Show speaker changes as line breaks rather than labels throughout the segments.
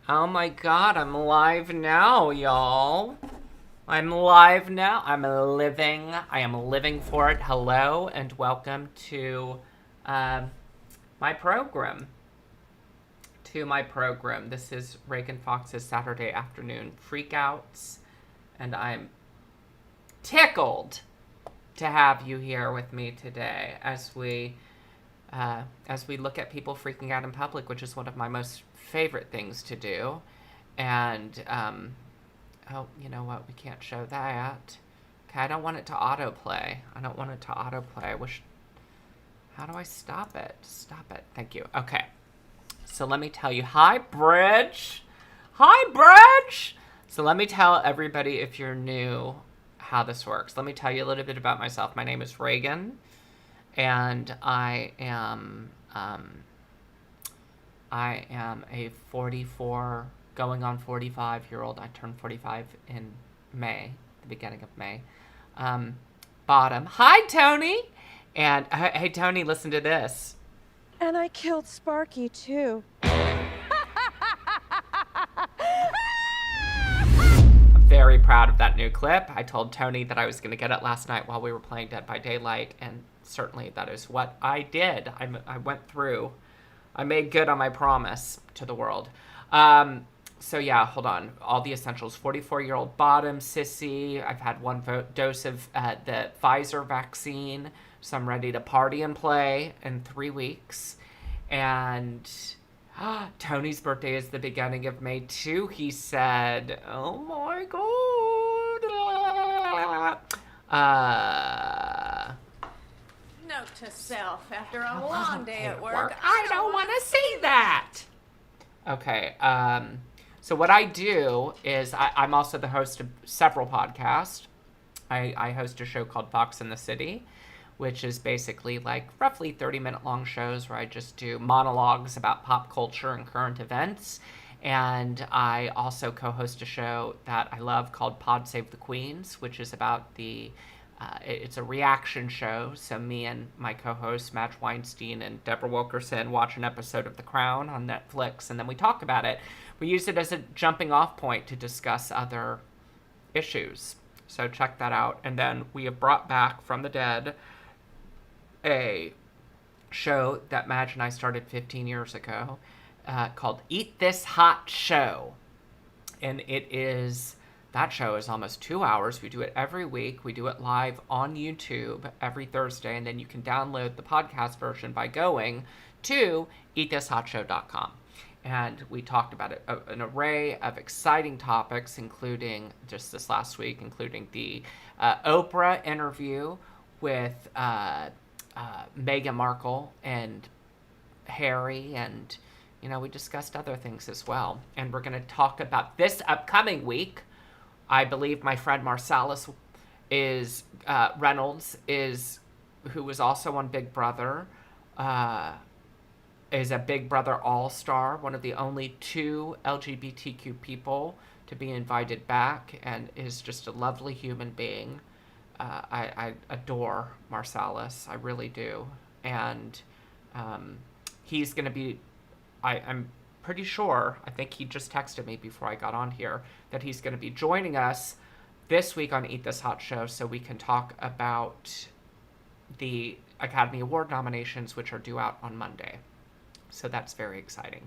Oh my god, I'm live now, y'all. I'm live now. I am living for it. Hello and welcome to my program. This is Ragan Fox's Saturday afternoon Freakouts, and I'm tickled to have you here with me today as we look at people freaking out in public, which is one of my most favorite things to do. And oh, you know what? We can't show that. Okay, I don't want it to autoplay. I wish. How do I stop it? Stop it. Thank you. Okay. So let me tell you. Hi, Bridge. So let me tell everybody, if you're new, how this works. Let me tell you a little bit about myself. My name is Ragan, and I am a 44, going on 45-year-old. I turned 45 in May, the beginning of May. Bottom. Hi, Tony. And hey, Tony, listen to this.
And I killed Sparky, too.
Very proud of that new clip. I told Tony that I was going to get it last night while we were playing Dead by Daylight, and certainly that is what I did. I went through. I made good on my promise to the world. So yeah, hold on. All the essentials. 44-year-old bottom, sissy. I've had one dose of the Pfizer vaccine, so I'm ready to party and play in 3 weeks. And Tony's birthday is the beginning of May, too, he said. Oh, my God.
Note to self, after a long day at work,
I don't want to see that. Okay, so what I do is I'm also the host of several podcasts. I host a show called Fox in the City, which is basically like roughly 30-minute long shows where I just do monologues about pop culture and current events. And I also co-host a show that I love called Pod Save the Queens, which is about it's a reaction show. So me and my co-hosts, Madge Weinstein and Deborah Wilkerson, watch an episode of The Crown on Netflix, and then we talk about it. We use it as a jumping off point to discuss other issues. So check that out. And then we have brought back from the dead a show that Madge and I started 15 years ago called Eat This Hot Show. And that show is almost 2 hours. We do it every week. We do it live on YouTube every Thursday. And then you can download the podcast version by going to eatthishotshow.com. And we talked about an array of exciting topics, including just this last week, including the Oprah interview with Meghan Markle and Harry, and we discussed other things as well. And we're going to talk about this upcoming week. I believe my friend Marsalis Reynolds who was also on Big Brother, is a Big Brother All-Star, one of the only 2 LGBTQ people to be invited back, and is just a lovely human being. I adore Marsalis. I really do. And he's going to be, I'm pretty sure, I think he just texted me before I got on here, that he's going to be joining us this week on Eat This Hot Show so we can talk about the Academy Award nominations, which are due out on Monday. So that's very exciting.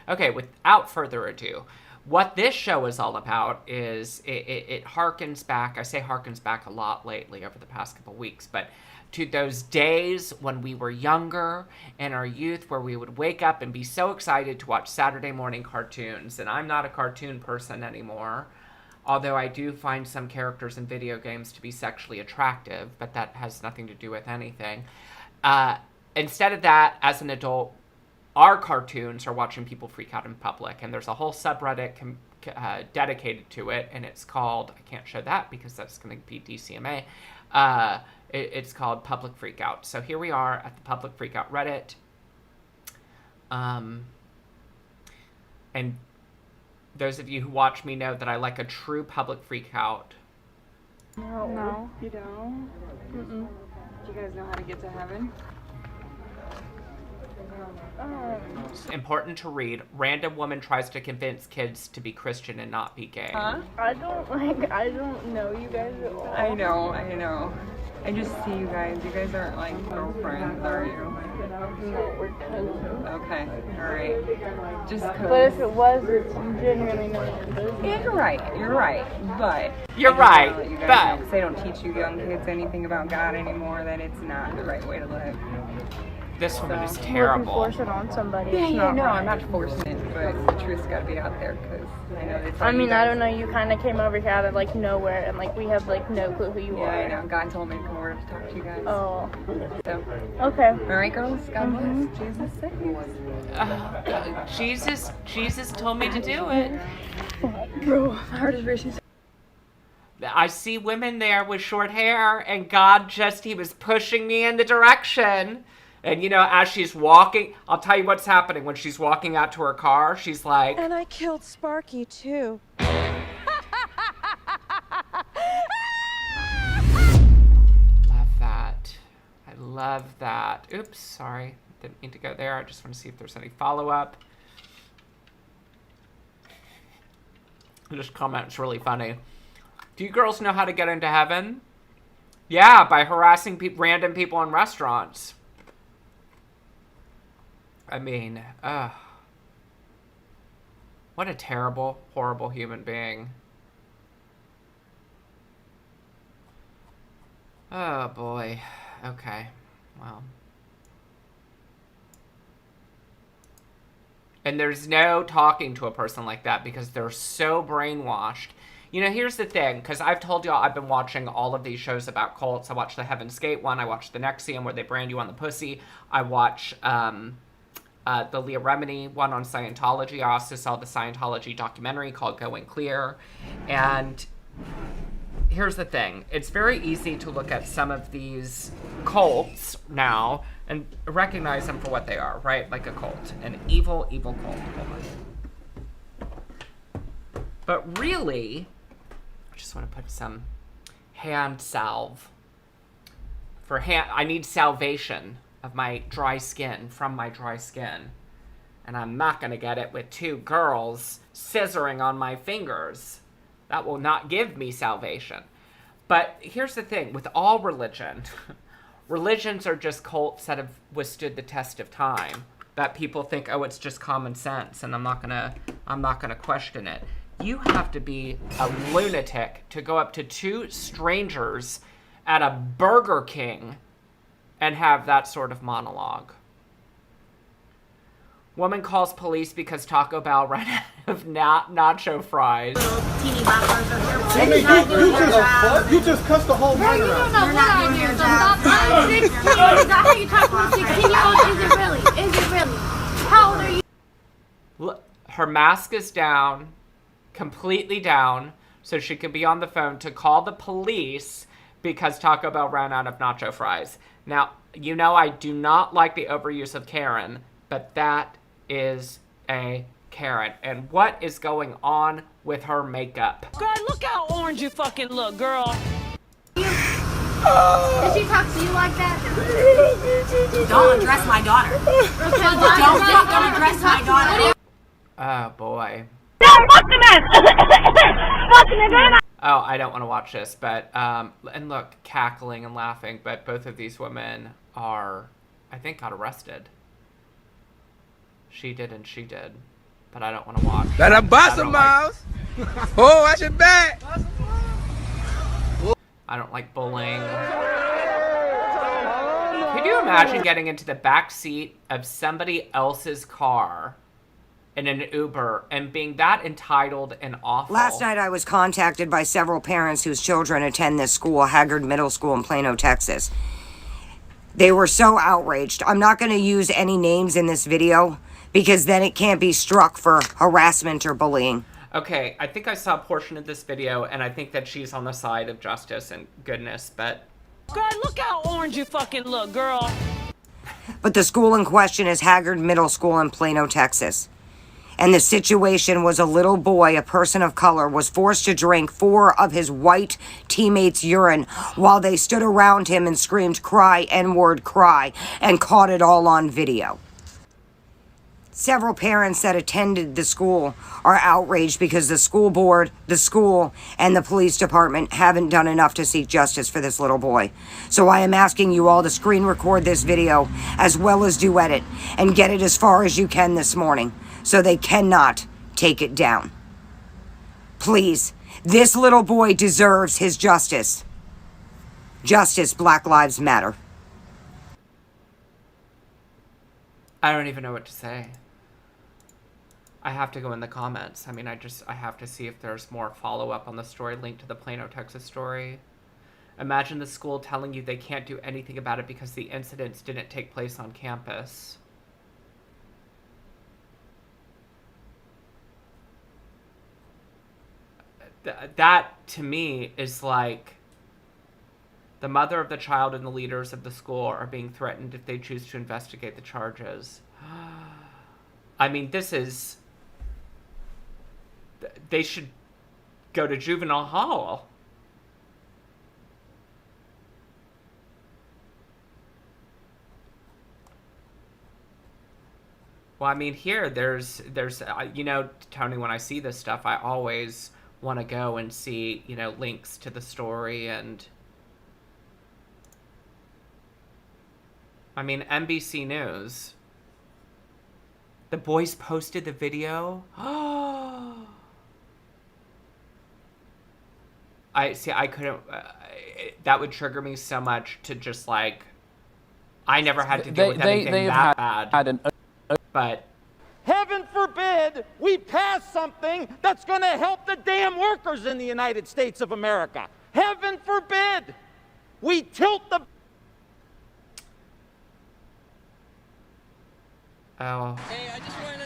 Okay, without further ado, what this show is all about is it harkens back. I say harkens back a lot lately over the past couple weeks, but to those days when we were younger in our youth, where we would wake up and be so excited to watch Saturday morning cartoons. And I'm not a cartoon person anymore, although I do find some characters in video games to be sexually attractive, but that has nothing to do with anything. Instead of that, as an adult, our cartoons are watching people freak out in public, and there's a whole subreddit dedicated to it, and it's called, I can't show that because that's going to be DCMA, it's called Public Freakout. So here we are at the Public Freakout Reddit, and those of you who watch me know that I like a true public freakout.
No. You don't? Mm-mm. Do you guys know how to get to heaven?
It's important to read. Random woman tries to convince kids to be Christian and not be gay.
Huh? I don't know you guys at all. I know. I just see you guys. You guys aren't like girlfriends, are you?
No, we're cousins.
Okay, alright. Just cause.
But if it was, it's genuinely none of your business.
Yeah, you're right, but...
You're
I just
right,
wanna let you guys
but...
know, 'cause they don't teach you young kids anything about God anymore, that it's not the right way to live.
This woman is
Well, if you
terrible.
force it on somebody,
Yeah,
it's
yeah,
not
no,
right.
I'm not forcing it, but the truth's gotta be out there, because I know they tell
I
you
mean,
guys.
I don't know, you kind of came over here out of, like, nowhere, and, like, we have, like, no clue who you
Yeah,
are.
I know. God told me to come over to talk to you guys.
Oh.
So,
Okay.
alright, girls, God bless. Jesus saves.
Jesus told me to do it.
Bro, my heart is racing.
I see women there with short hair, and God he was pushing me in the direction. And, you know, as she's walking, I'll tell you what's happening. When she's walking out to her car, she's like...
And I killed Sparky, too.
Love that. I love that. Oops, sorry. Didn't mean to go there. I just want to see if there's any follow-up. This comment's really funny. Do you girls know how to get into heaven? Yeah, by harassing random people in restaurants. I mean, what a terrible, horrible human being. Oh, boy. Okay. Well. And there's no talking to a person like that because they're so brainwashed. You know, here's the thing, because I've told y'all I've been watching all of these shows about cults. I watched the Heaven's Gate one. I watched the Nexium where they brand you on the pussy. I watch the Leah Remini one on Scientology. I also saw the Scientology documentary called Going Clear. And here's the thing. It's very easy to look at some of these cults now and recognize them for what they are, right? Like a cult. An evil, evil cult. But really, I just want to put some hand salve. I need salvation of my dry skin, from my dry skin. And I'm not going to get it with two girls scissoring on my fingers. That will not give me salvation. But here's the thing, with all religion, religions are just cults that have withstood the test of time. That people think, oh, it's just common sense, and I'm not gonna question it. You have to be a lunatic to go up to two strangers at a Burger King and have that sort of monologue. Woman calls police because Taco Bell ran out of nacho fries.
I mean, you just cussed the whole night around.
You're not doing your job. Is that how you talk to a 16-year-old? Is it really? Is it really? How old are you?
Look, her mask is down, completely down, so she can be on the phone to call the police because Taco Bell ran out of nacho fries. Now, you know I do not like the overuse of Karen, but that is a Karen. And what is going on with her makeup?
Girl, look how orange you fucking look, girl.
Does she talk to you like that?
Don't address my daughter. Don't address my daughter.
Oh, boy.
No, fuck the man!
Oh, I don't want to watch this, but, and look, cackling and laughing, but both of these women are, I think, got arrested. She did and she did, but I don't want to watch.
That a bossa mouse. Oh, that's your back.
I don't like bullying. Could you imagine getting into the back seat of somebody else's car in an Uber and being that entitled and awful?
Last night I was contacted by several parents whose children attend this school, Haggard Middle School in Plano, Texas. They were so outraged. I'm not going to use any names in this video because then it can't be struck for harassment or bullying.
Okay, I think I saw a portion of this video, and I think that she's on the side of justice and goodness, but...
Girl, look how orange you fucking look, girl.
But the school in question is Haggard Middle School in Plano, Texas. And the situation was a little boy, a person of color, was forced to drink 4 of his white teammates' urine while they stood around him and screamed, "Cry, N-word, cry," and caught it all on video. Several parents that attended the school are outraged because the school board, the school, and the police department haven't done enough to seek justice for this little boy. So I am asking you all to screen record this video as well as duet it and get it as far as you can this morning so they cannot take it down. Please, this little boy deserves his justice. Justice, Black Lives Matter.
I don't even know what to say. I have to go in the comments. I mean, I have to see if there's more follow-up on the story linked to the Plano, Texas story. Imagine the school telling you they can't do anything about it because the incidents didn't take place on campus. That, to me, is like the mother of the child and the leaders of the school are being threatened if they choose to investigate the charges. I mean, this is... They should go to juvenile hall. Well, I mean, here, there's you know, Tony, when I see this stuff, I always want to go and see, you know, links to the story and... I mean, NBC News. The boys posted the video. I couldn't... that would trigger me so much to just, like... I never had to deal with anything that bad. But...
Heaven forbid we pass something that's going to help the damn workers in the United States of America. Heaven forbid we tilt the...
Oh.
Hey, I just want to...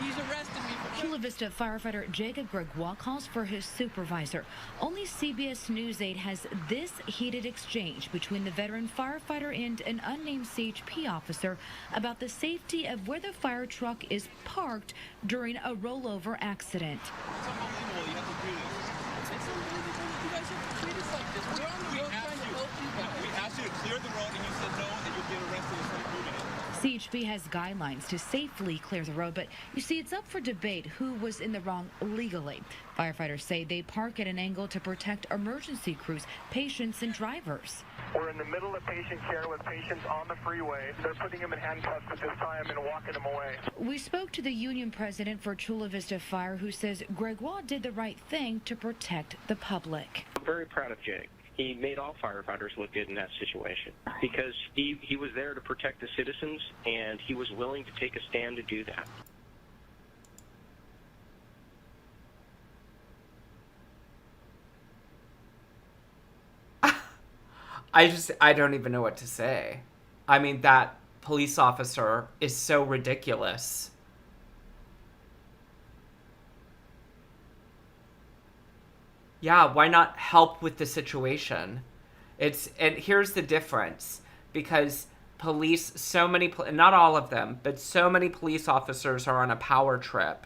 He's arrested me.
Chula Vista firefighter Jacob Gregoire calls for his supervisor. Only CBS News 8 has this heated exchange between the veteran firefighter and an unnamed CHP officer about the safety of where the fire truck is parked during a rollover accident.
It's unbelievable you have to do this. It's unbelievable you guys have to treat us like this. We're on the road trying to help people. We asked you to clear the road and you said no and you'll get arrested in 22 minutes.
CHP has guidelines to safely clear the road, but you see, it's up for debate who was in the wrong legally. Firefighters say they park at an angle to protect emergency crews, patients, and drivers.
We're in the middle of patient care with patients on the freeway. They're putting them in handcuffs at this time and walking them away.
We spoke to the union president for Chula Vista Fire, who says Gregoire did the right thing to protect the public.
I'm very proud of Jake. He made all firefighters look good in that situation because he was there to protect the citizens, and he was willing to take a stand to do that.
I don't even know what to say. I mean, that police officer is so ridiculous. Yeah, why not help with the situation? And here's the difference, because police, not all of them, but so many police officers are on a power trip,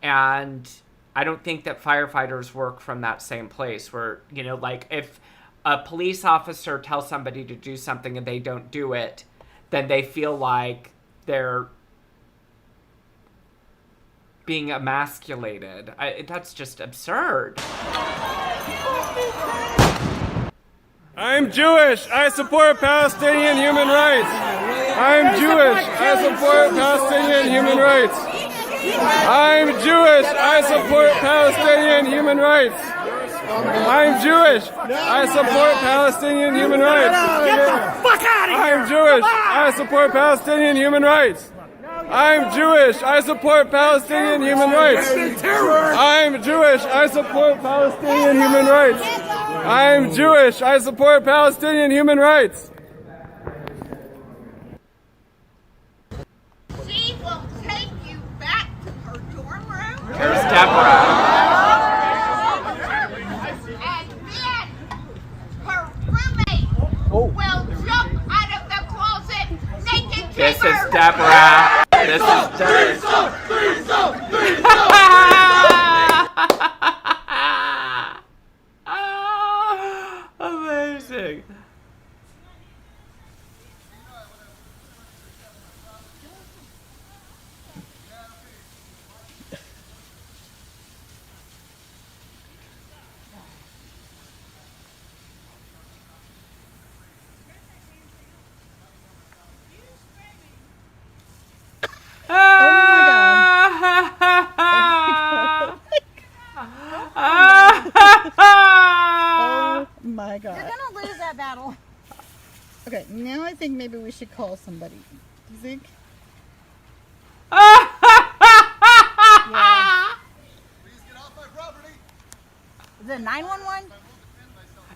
and I don't think that firefighters work from that same place where, you know, like if a police officer tells somebody to do something and they don't do it, then they feel like they're being emasculated. That's just absurd.
I'm Jewish. I support Palestinian human rights. I'm Jewish. I support Palestinian human rights. I'm Jewish. I support Palestinian human rights. I'm Jewish. I support Palestinian human rights.
Get the fuck out of here!
I'm Jewish. I support Palestinian human rights. I'm Jewish. I support Palestinian human rights. I'm Jewish. I support Palestinian human rights. I'm Jewish. I support Palestinian human rights.
She will take you back to her dorm room.
Here's Deborah.
And then her roommate will jump out of the closet naked.
This is Deborah. This is Deborah. Amazing.
Now I think maybe we should call somebody. Do you think?
Yeah.
Is it 911?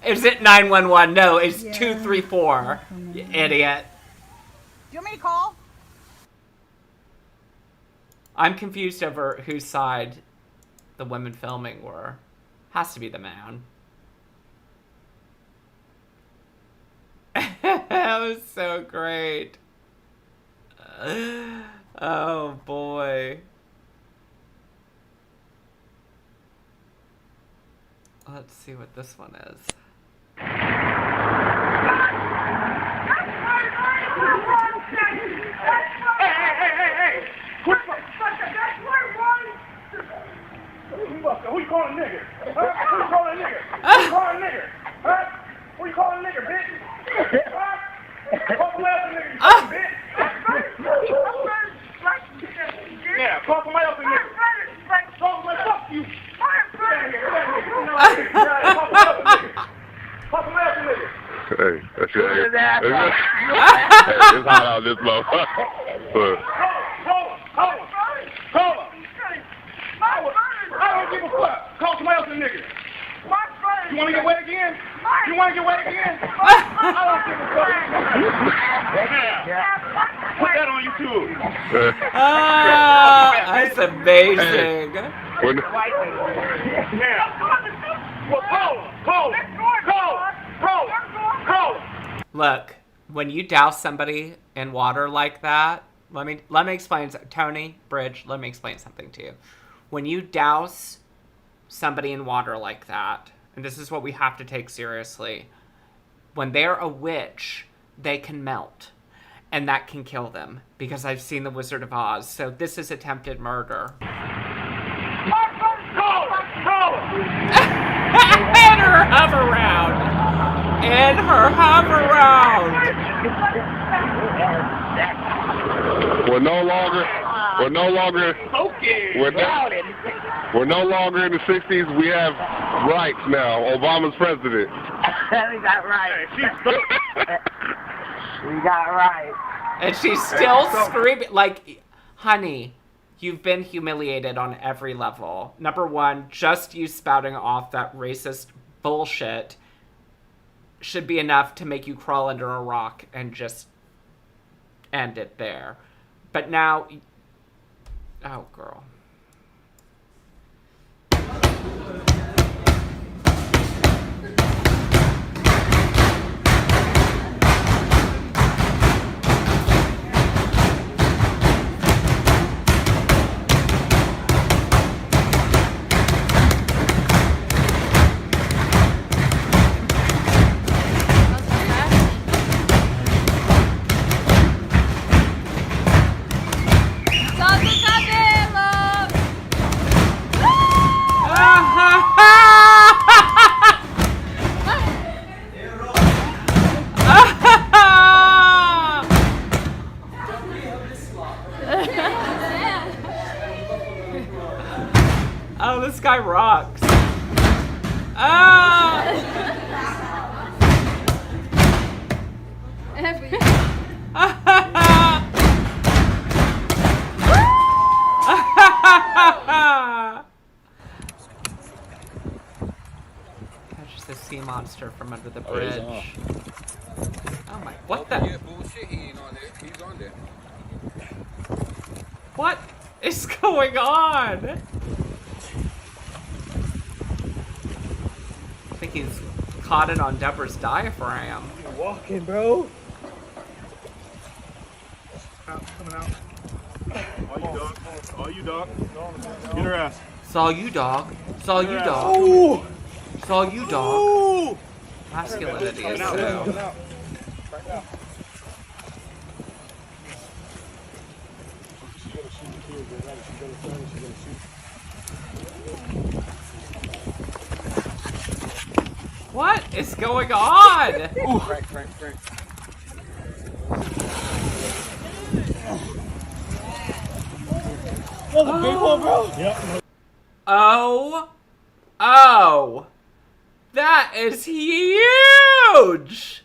Is it 911? No, it's 234. You idiot.
Do you want me to call?
I'm confused over whose side the women filming were. Has to be the man. That was so great. Oh boy. Let's see what this one is.
Who you calling a nigger? Huh? Who you calling a nigger? Who you calling a nigger? Huh? Who you calling a nigger, bitch? Huh? Call somebody else a nigger, you fucking bitch. Yeah, call somebody else a nigger. Call somebody, fuck you. Get out of here, get out of here. Call somebody else a nigger. Call somebody else a nigger.
Hey, that's it. It's hot out this motherfucker.
Call him. I don't give a fuck. Call somebody else a nigger. You want to get wet again? You want to get wet again? I don't give a fuck. Put that on YouTube.
That's amazing.
Well, call him.
Look, when you douse somebody in water like that, let me explain. Tony, Bridge, let me explain something to you. When you douse somebody in water like that, and this is what we have to take seriously, when they're a witch, they can melt. And that can kill them, because I've seen The Wizard of Oz. So this is attempted murder. And her hover round. And her hover round.
We're no longer in the 60s. We have rights now. Obama's president.
We got right. We got right.
And she's still screaming, like, honey, you've been humiliated on every level. Number one, just you spouting off that racist bullshit should be enough to make you crawl under a rock and just end it there. But now, oh, girl. Oh, this guy rocks. Catches the sea monster from under the bridge. Oh my, what the?
Yeah, bullshit, he ain't on there. He's on there.
What is going on? I think he's caught it on Deborah's diaphragm.
You're walking, bro. Coming out. All you, dog. Get her ass.
It's all you, dog. It's all you, dog.
Ooh.
It's all you, dog.
Ooh.
Masculinity is
Coming out.
so.
Right now.
What is going on?
Ooh. Frank. Oh, the big one, bro. Yep.
Oh, that is huge.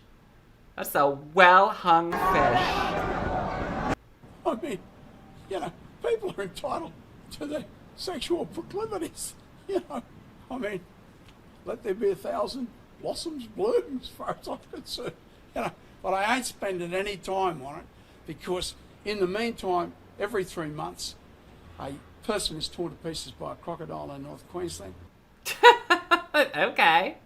That's a well-hung fish.
I mean, you know, people are entitled to their sexual proclivities. You know, I mean, let there be 1,000 blossoms bloom as far as I'm concerned. You know, but I ain't spending any time on it because in the meantime, every 3 months, a person is torn to pieces by a crocodile in North Queensland.
Okay.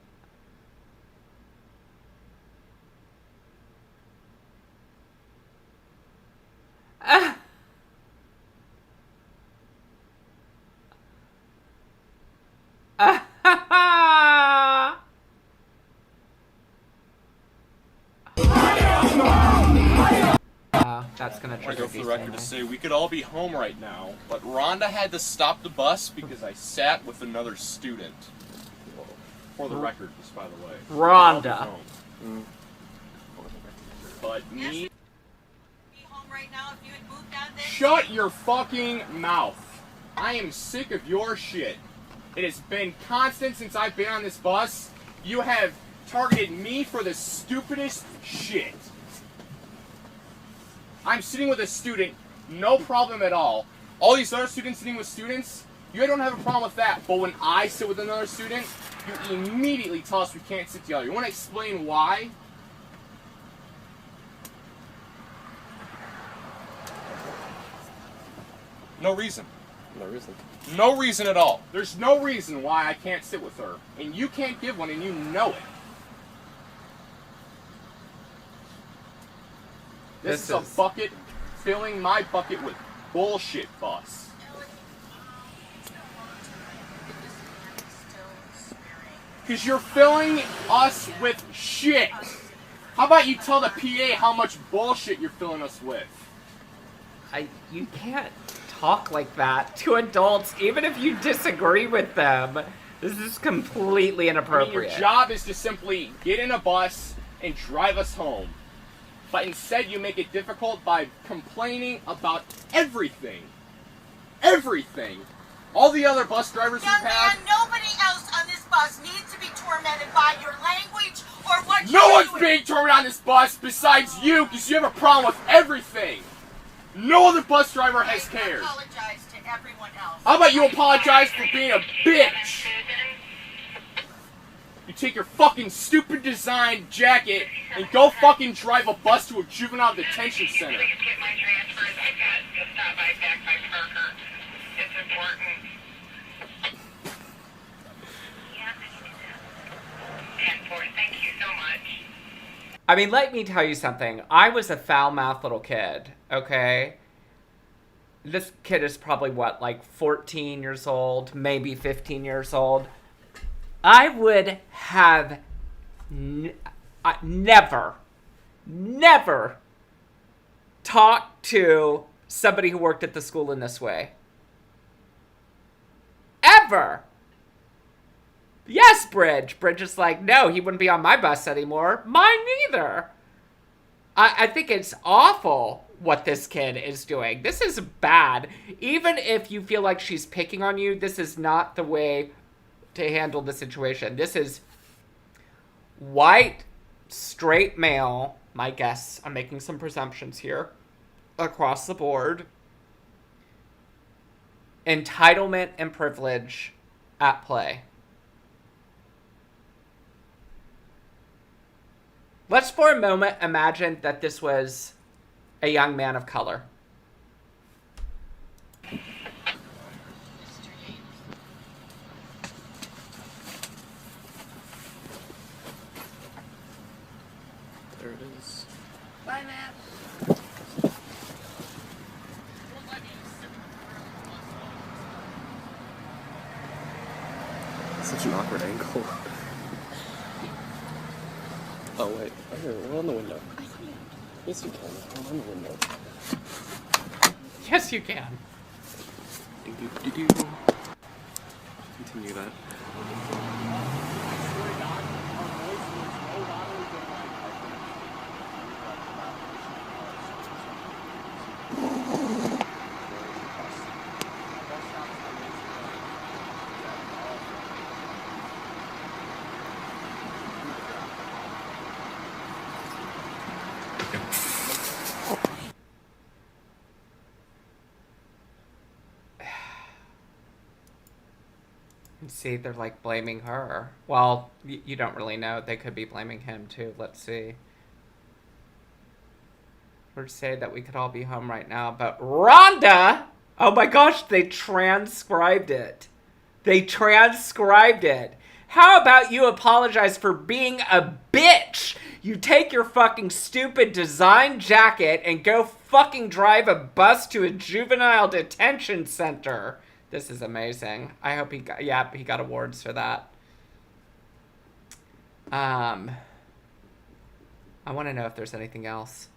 That's gonna trigger
I go for the
these
record to
things.
say we could all be home right now, but Rhonda had to stop the bus because I sat with another student. For the record, just by the way.
Rhonda.
But me.
Be home right now if you had moved down there.
Shut your fucking mouth. I am sick of your shit. It has been constant since I've been on this bus. You have targeted me for the stupidest shit. I'm sitting with a student, no problem at all. All these other students sitting with students, you don't have a problem with that. But when I sit with another student, you immediately tell us we can't sit together. You want to explain why? No reason.
No reason.
No reason at all. There's no reason why I can't sit with her. And you can't give one, and you know it. This is a bucket filling my bucket with bullshit, boss. Because you're filling us with shit. How about you tell the PA how much bullshit you're filling us with?
You can't talk like that to adults, even if you disagree with them. This is completely inappropriate.
I mean, your job is to simply get in a bus and drive us home. But instead you make it difficult by complaining about everything. Everything. All the other bus drivers we've had.
Man, nobody else on this bus needs to be tormented by your language or what
No
you're
one's
doing.
being tormented on this bus besides you, because you have a problem with everything. No other bus driver has cared.
I apologize to everyone else.
How about you apologize for being a bitch? You take your fucking stupid design jacket and go fucking drive a bus to a juvenile detention center.
I mean, let me tell you something. I was a foul-mouthed little kid, okay? This kid is probably, what, like 14 years old, maybe 15 years old. I would have never talked to somebody who worked at the school in this way. Ever. Yes, Bridge. Bridge is like, no, he wouldn't be on my bus anymore. Mine neither. I think it's awful what this kid is doing. This is bad. Even if you feel like she's picking on you, this is not the way to handle the situation. This is white, straight male, my guess. I'm making some presumptions here. Across the board. Entitlement and privilege at play. Let's for a moment imagine that this was a young man of color.
There it is.
Bye, Matt.
Such an awkward angle. Oh wait, here, we're on the window. Yes you can, we're on the window.
Yes, you can.
Continue that.
See, they're like blaming her. Well, you don't really know. They could be blaming him too. Let's see. We're saying that we could all be home right now, but Rhonda! Oh my gosh, they transcribed it. They transcribed it. How about you apologize for being a bitch? You take your fucking stupid design jacket and go fucking drive a bus to a juvenile detention center. This is amazing. I hope he got awards for that. I want to know if there's anything else.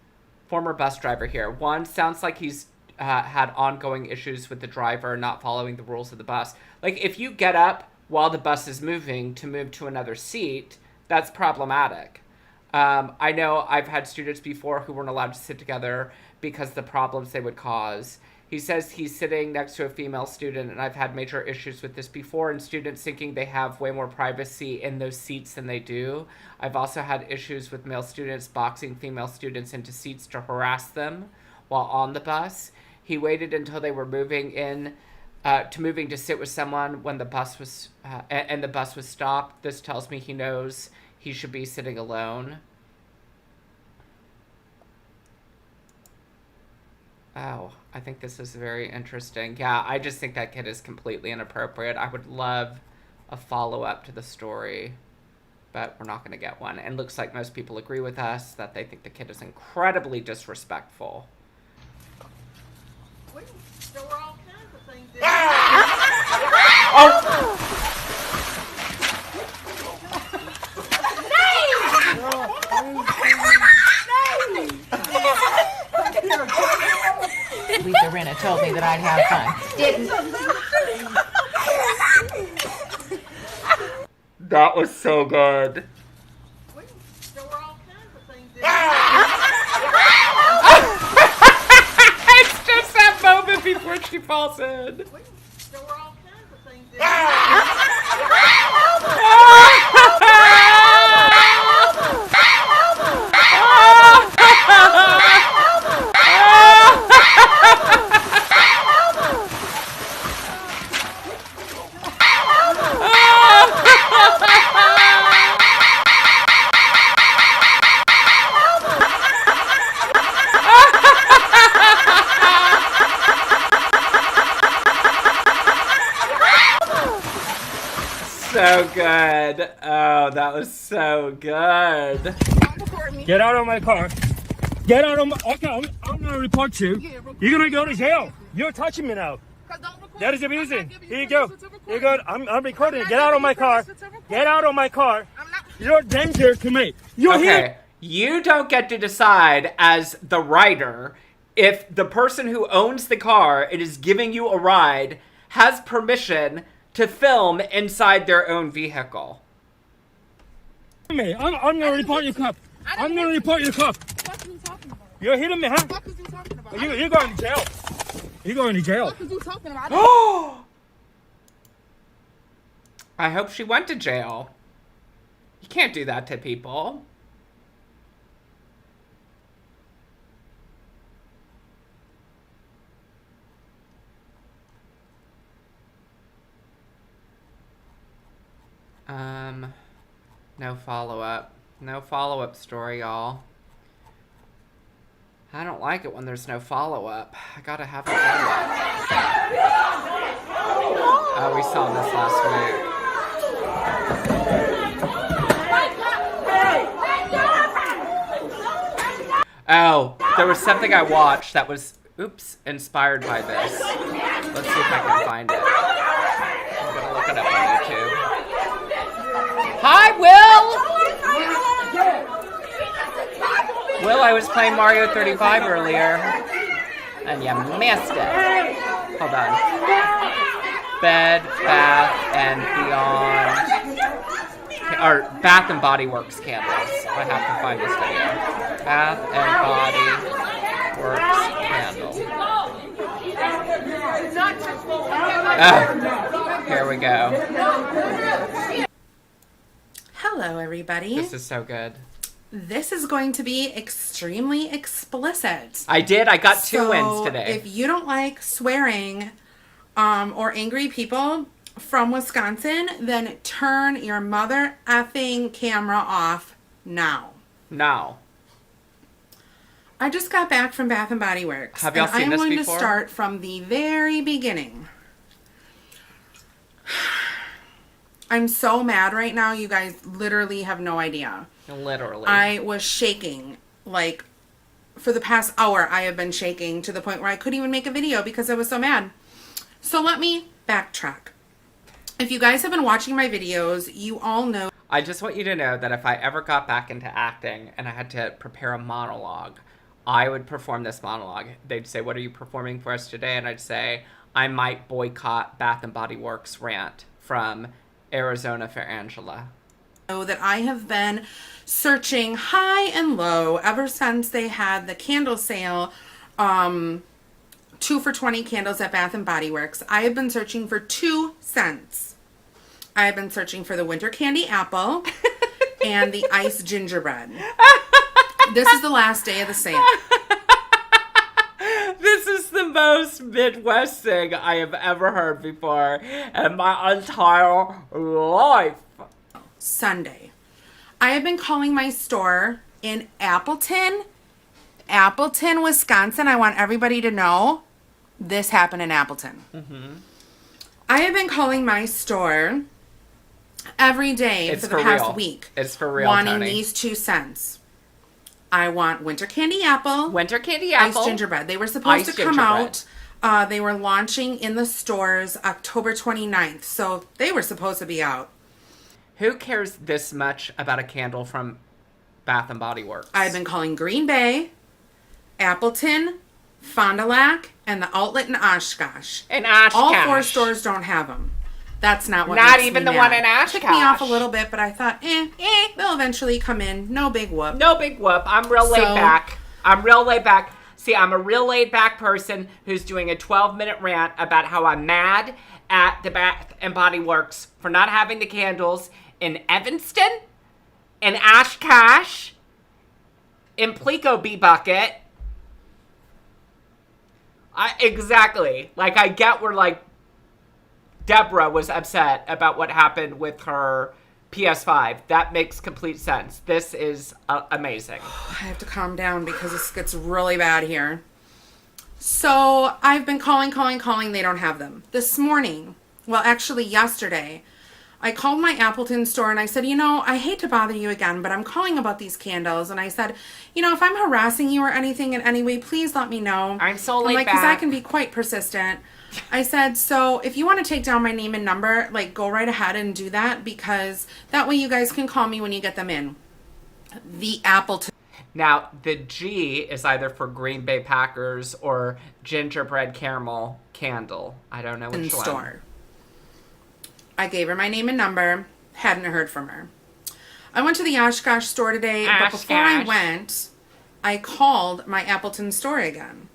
Former bus driver here. One, sounds like he's had ongoing issues with the driver not following the rules of the bus. Like, if you get up while the bus is moving to move to another seat, that's problematic. I know I've had students before who weren't allowed to sit together because the problems they would cause. He says he's sitting next to a female student, and I've had major issues with this before, and students thinking they have way more privacy in those seats than they do. I've also had issues with male students boxing female students into seats to harass them while on the bus. He waited until they were moving to sit with someone when the bus was, and the bus was stopped. This tells me he knows he should be sitting alone. Oh, I think this is very interesting. Yeah, I just think that kid is completely inappropriate. I would love a follow-up to the story, but we're not going to get one. And looks like most people agree with us that they think the kid is incredibly disrespectful.
There were all kinds of things that...
Lisa Rinna told me that I'd have fun. Didn't.
That was so good.
There were all kinds of things
It's just that moment before she falls in.
There were all kinds of things
So good. Oh, that was so good.
Get out of my car. Get out of my... Okay, I'm going to report you. You're going to go to jail. You're touching me now. That is abusing. Here you go. You're good. I'm recording. Get out of my car. Get out of my car. You're a danger to me. You're here.
You don't get to decide as the rider if the person who owns the car and is giving you a ride has permission to film inside their own vehicle.
I'm going to report your cop. I'm going to report your cop.
What are you talking about?
You're hitting me, huh?
What are you talking about?
You're going to jail. You're going to jail.
What are you talking about?
I hope she went to jail. You can't do that to people. No follow-up. No follow-up story, y'all. I don't like it when there's no follow-up. I gotta have a follow-up. Oh, we saw this last week. Oh, there was something I watched that was, inspired by this. Let's see if I can find it. I'm gonna look it up on YouTube. Hi, Will! Will, I was playing Mario 35 earlier, and you missed it. Hold on. Bed, Bath, and Beyond. Or Bath and Body Works candles. I have to find this video. Bath and Body Works candle. Here we go.
Hello, everybody.
This is so good.
This is going to be extremely explicit.
I got 2 wins today.
If you don't like swearing or angry people, from Wisconsin, then turn your mother effing camera off now.
No.
I just got back from Bath and Body Works.
Have y'all seen this before?
I'm going to start from the very beginning. I'm so mad right now. You guys literally have no idea.
Literally.
I was shaking. Like, for the past hour, I have been shaking to the point where I couldn't even make a video because I was so mad. So let me backtrack. If you guys have been watching my videos, you all know.
I just want you to know that if I ever got back into acting and I had to prepare a monologue, I would perform this monologue. They'd say, what are you performing for us today? And I'd say, I might boycott Bath and Body Works rant from Arizona for Angela.
That I have been searching high and low ever since they had the candle sale, 2 for $20 candles at Bath and Body Works. I have been searching for 2 cents. I have been searching for the winter candy apple and the iced gingerbread. This is the last day of the sale.
This is the most Midwest thing I have ever heard before in my entire life.
Sunday. I have been calling my store in Appleton, Wisconsin. I want everybody to know this happened in Appleton.
Mm-hmm.
I have been calling my store every day for the past week.
It's for real,
wanting
Tony.
These 2 cents. I want winter candy apple. Iced gingerbread. They were supposed to come out. They were launching in the stores October 29th. So they were supposed to be out.
Who cares this much about a candle from Bath and Body Works?
I've been calling Green Bay, Appleton, Fond du Lac, and the outlet in Oshkosh.
In Oshkosh.
All 4 stores don't have them. That's not what
Not
makes
even
me
the
mad.
one in Oshkosh.
Took me off a little bit, but I thought, they'll eventually come in. No big whoop.
No big whoop. I'm real laid back. See, I'm a real laid back person who's doing a 12-minute rant about how I'm mad at the Bath and Body Works for not having the candles in Evanston, in Oshkosh, in Plico B Bucket. Exactly. Like, I get where, like, Deborah was upset about what happened with her PS5. That makes complete sense. This is amazing.
I have to calm down because this gets really bad here. So I've been calling. They don't have them. This morning, well, actually yesterday, I called my Appleton store and I said, I hate to bother you again, but I'm calling about these candles. And I said, if I'm harassing you or anything in any way, please let me know.
I'm so laid back.
Because I can be quite persistent. I said, so if you want to take down my name and number, like, go right ahead and do that, because that way you guys can call me when you get them in. The Appleton.
Now, the G is either for Green Bay Packers or gingerbread caramel candle. I don't know which one.
Store. I gave her my name and number. Hadn't heard from her. I went to the Oshkosh store today, but before I went, I called my Appleton store again.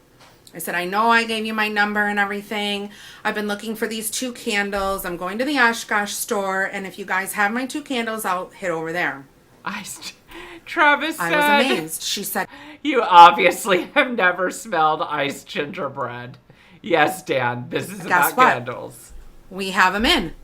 I said, I know I gave you my number and everything. I've been looking for these 2 candles. I'm going to the Oshkosh store, and if you guys have my 2 candles, I'll hit over there.
Travis said,
I was amazed. She said,
you obviously have never smelled iced gingerbread. Yes, Dan, this is about candles.
We have them in.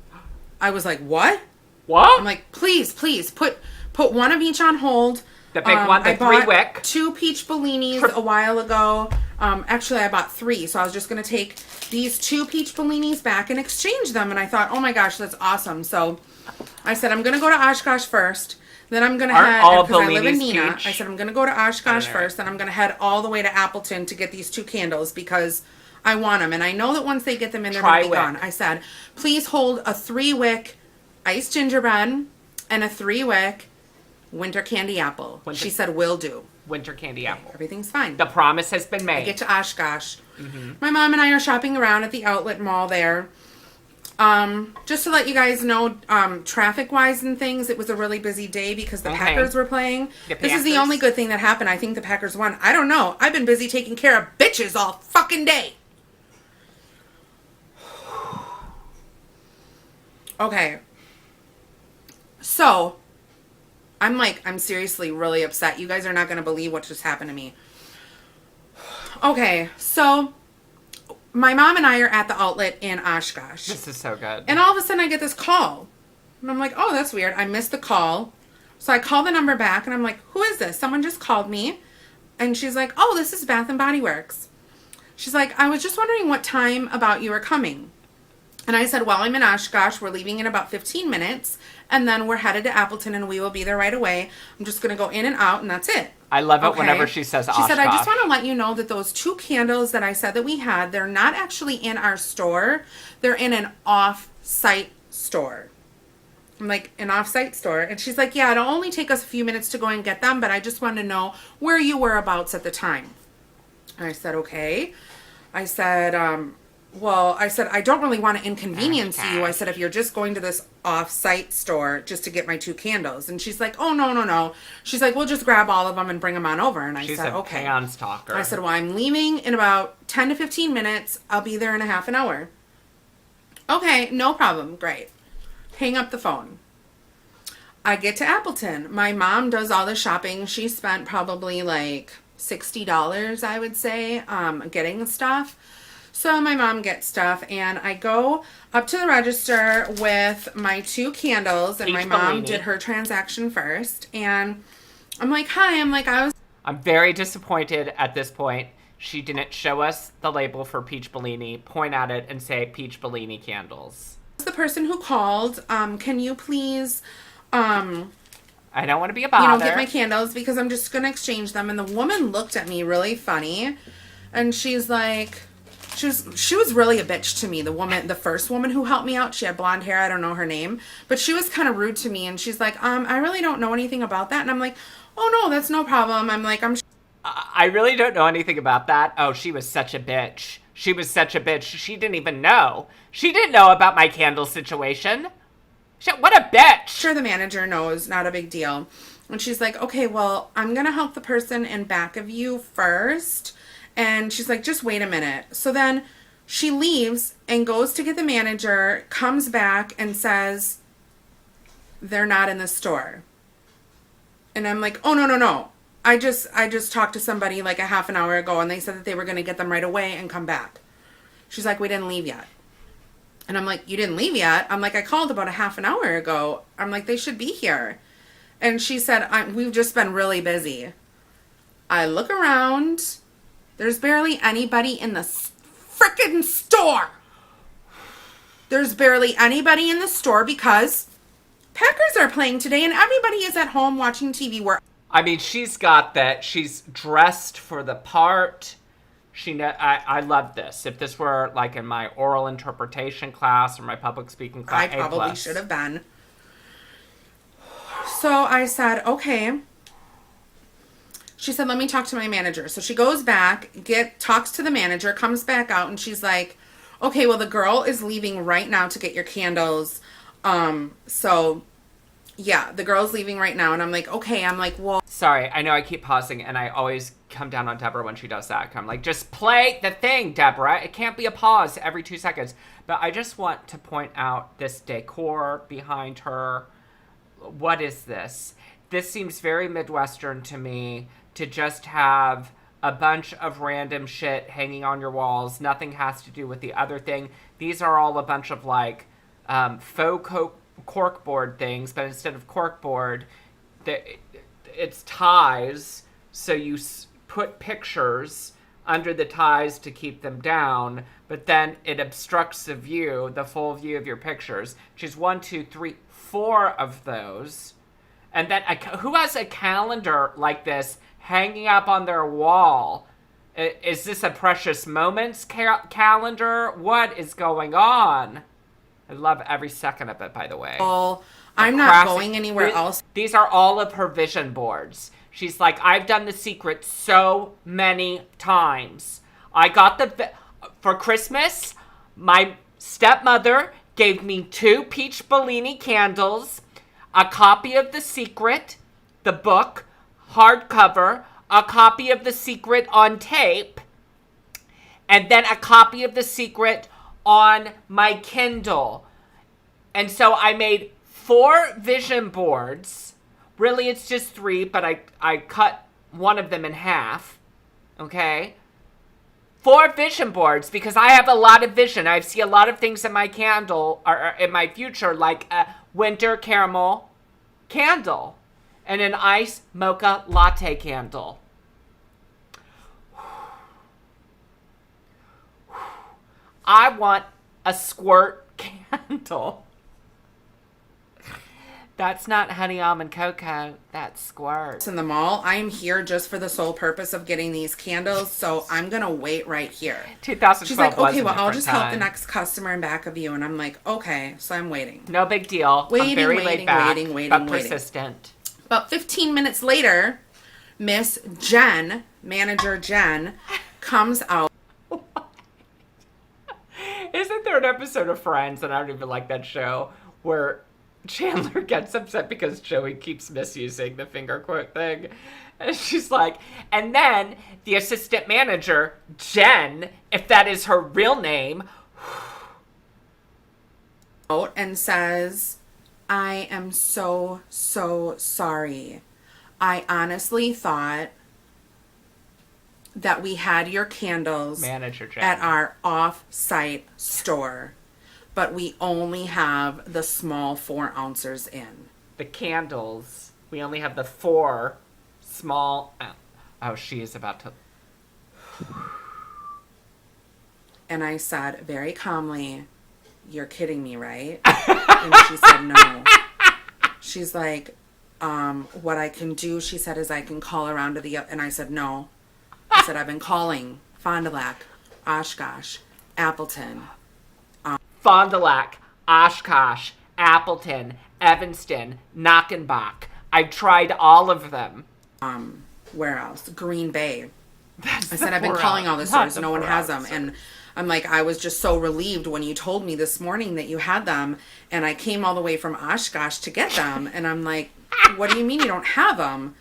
I was like, what?
What?
I'm like, please, put 1 of each on hold.
The big one, the 3-wick.
2 peach bellinis a while ago. Actually, I bought 3, so I was just going to take these 2 peach bellinis back and exchange them. And I thought, oh my gosh, that's awesome. So I said, I'm going to go to Oshkosh first. Then I'm going to head, because I live in Neenah. I said, I'm going to go to Oshkosh first. Then I'm going to head all the way to Appleton to get these 2 candles because I want them. And I know that once they get them in, they're going to be gone. I said, please hold a 3-wick iced gingerbread and a 3-wick winter candy apple. She said, will do.
Winter candy apple.
Everything's fine.
The promise has been made.
I get to Oshkosh. Mm-hmm. My mom and I are shopping around at the outlet mall there. Just to let you guys know, traffic-wise and things, it was a really busy day because the Packers were playing. This is the only good thing that happened. I think the Packers won. I don't know. I've been busy taking care of bitches all fucking day. Okay. So, I'm seriously really upset. You guys are not going to believe what just happened to me. Okay, so my mom and I are at the outlet in Oshkosh.
This is so good.
And all of a sudden I get this call. And I'm like, oh, that's weird. I missed the call. So I call the number back and I'm like, who is this? Someone just called me. And she's like, oh, this is Bath and Body Works. She's like, I was just wondering what time about you are coming. And I said, well, I'm in Oshkosh. We're leaving in about 15 minutes. And then we're headed to Appleton and we will be there right away. I'm just going to go in and out and that's it.
I love it whenever she says Oshkosh.
She said, I just want to let you know that those 2 candles that I said that we had, they're not actually in our store. They're in an off-site store. I'm like, an off-site store? And she's like, yeah, it'll only take us a few minutes to go and get them, but I just wanted to know where you were abouts at the time. And I said, okay. I said, I don't really want to inconvenience you. I said, if you're just going to this off-site store just to get my 2 candles. And she's like, oh, no. She's like, we'll just grab all of them and bring them on over. And I said, okay.
She's a stalker.
I said, well, I'm leaving in about 10 to 15 minutes. I'll be there in a half an hour. Okay, no problem. Great. Hang up the phone. I get to Appleton. My mom does all the shopping. She spent probably like $60, I would say, getting stuff. So my mom gets stuff and I go up to the register with my 2 candles and my mom did her transaction first. And I'm like, hi,
I'm very disappointed at this point. She didn't show us the label for Peach Bellini, point at it and say Peach Bellini candles.
The person who called, can you please,
I don't want to be a bother.
Get my candles because I'm just going to exchange them. And the woman looked at me really funny and she's like, she was really a bitch to me. The first woman who helped me out, she had blonde hair. I don't know her name, but she was kind of rude to me. And she's like, I really don't know anything about that. And I'm like, oh no, that's no problem. I'm like,
I really don't know anything about that. Oh, she was such a bitch. She was such a bitch. She didn't even know. She didn't know about my candle situation. What a bitch.
Sure, the manager knows. Not a big deal. And she's like, okay, well, I'm going to help the person in back of you first. And she's like, just wait a minute. So then she leaves and goes to get the manager, comes back and says, they're not in the store. And I'm like, oh, no. I just talked to somebody like a half an hour ago and they said that they were going to get them right away and come back. She's like, we didn't leave yet. And I'm like, you didn't leave yet? I'm like, I called about a half an hour ago. I'm like, they should be here. And she said, we've just been really busy. I look around. There's barely anybody in the frickin' store. There's barely anybody in the store because Packers are playing today and everybody is at home watching TV.
I mean, she's got that. She's dressed for the part. I love this. If this were like in my oral interpretation class or my public speaking class,
I probably should have been. So I said, okay. She said, let me talk to my manager. So she goes back, talks to the manager, comes back out, and she's like, okay, well, the girl is leaving right now to get your candles. So yeah, the girl's leaving right now. And I'm like, okay. I'm like, well.
Sorry, I know I keep pausing and I always come down on Deborah when she does that. I'm like, just play the thing, Deborah. It can't be a pause every 2 seconds. But I just want to point out this decor behind her. What is this? This seems very Midwestern to me, to just have a bunch of random shit hanging on your walls. Nothing has to do with the other thing. These are all a bunch of like faux corkboard things, but instead of corkboard, it's ties. So you put pictures under the ties to keep them down, but then it obstructs the view, the full view of your pictures. Which is 1, 2, 3, 4 of those. And then who has a calendar like this hanging up on their wall? Is this a Precious Moments calendar? What is going on? I love every second of it, by the way.
Well, I'm not going anywhere else.
These are all of her vision boards. She's like, I've done The Secret so many times. I got for Christmas, my stepmother gave me 2 Peach Bellini candles, a copy of The Secret, the book, hardcover, a copy of The Secret on tape, and then a copy of The Secret on my Kindle. And so I made 4 vision boards. Really, it's just 3, but I cut one of them in half. Okay? 4 vision boards because I have a lot of vision. I see a lot of things in my candle or in my future, like a winter caramel candle and an iced mocha latte candle. I want a squirt candle. That's not honey almond cocoa. That's squirt.
In the mall, I'm here just for the sole purpose of getting these candles, so I'm gonna wait right here.
2012.
She's like,
was
okay,
a
well, I'll
different
just help the
time.
next customer in back of you, and I'm like, okay, so I'm waiting.
No big deal. I'm very laid back, but persistent.
About 15 minutes later, Miss Jen, Manager Jen, comes out.
Isn't there an episode of Friends, and I don't even like that show, where Chandler gets upset because Joey keeps misusing the finger quote thing? And she's like, and then the assistant manager, Jen, if that is her real name,
and says, I am so sorry. I honestly thought that we had your candles
Manager Jen.
at our off-site store, but we only have the small 4 ounces in.
The candles, we only have the 4 small. Oh, she is about to.
And I said very calmly, you're kidding me, right? And she said no. She's like, what I can do, she said, is I can call around to the, and I said no. I said, I've been calling Fond du Lac, Oshkosh, Appleton.
Fond du Lac, Oshkosh, Appleton, Evanston, Knockenbach. I've tried all of them.
Where else? Green Bay. I
the
said, I've been
4
calling all the
ounce, not
stores.
the
No one
4
has them.
ounce.
And I'm like, I was just so relieved when you told me this morning that you had them. And I came all the way from Oshkosh to get them. And I'm like, what do you mean you don't have them?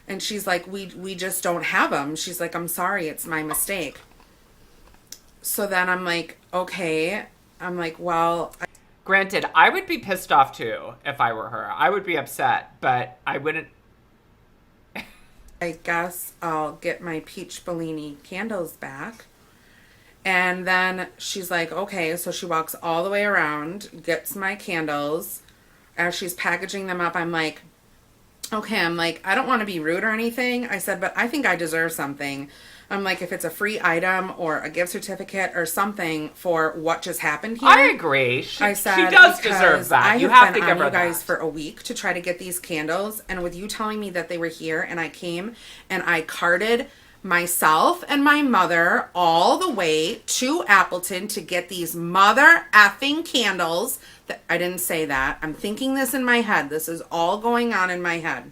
And she's like, we just don't have them. She's like, I'm sorry, it's my mistake. So then I'm like, okay. I'm like, well.
Granted, I would be pissed off too if I were her. I would be upset, but I wouldn't.
I guess I'll get my peach Bellini candles back. And then she's like, okay. So she walks all the way around, gets my candles. As she's packaging them up, I'm like, okay, I'm like, I don't want to be rude or anything. I said, but I think I deserve something. I'm like, if it's a free item or a gift certificate or something for what just happened here.
I agree.
I said,
she does
because
deserve that.
I
You
have
have
been
to give
on
her
you guys
that.
for a week to try to get these candles. And with you telling me that they were here and I came and I carted myself and my mother all the way to Appleton to get these mother effing candles. I didn't say that. I'm thinking this in my head. This is all going on in my head.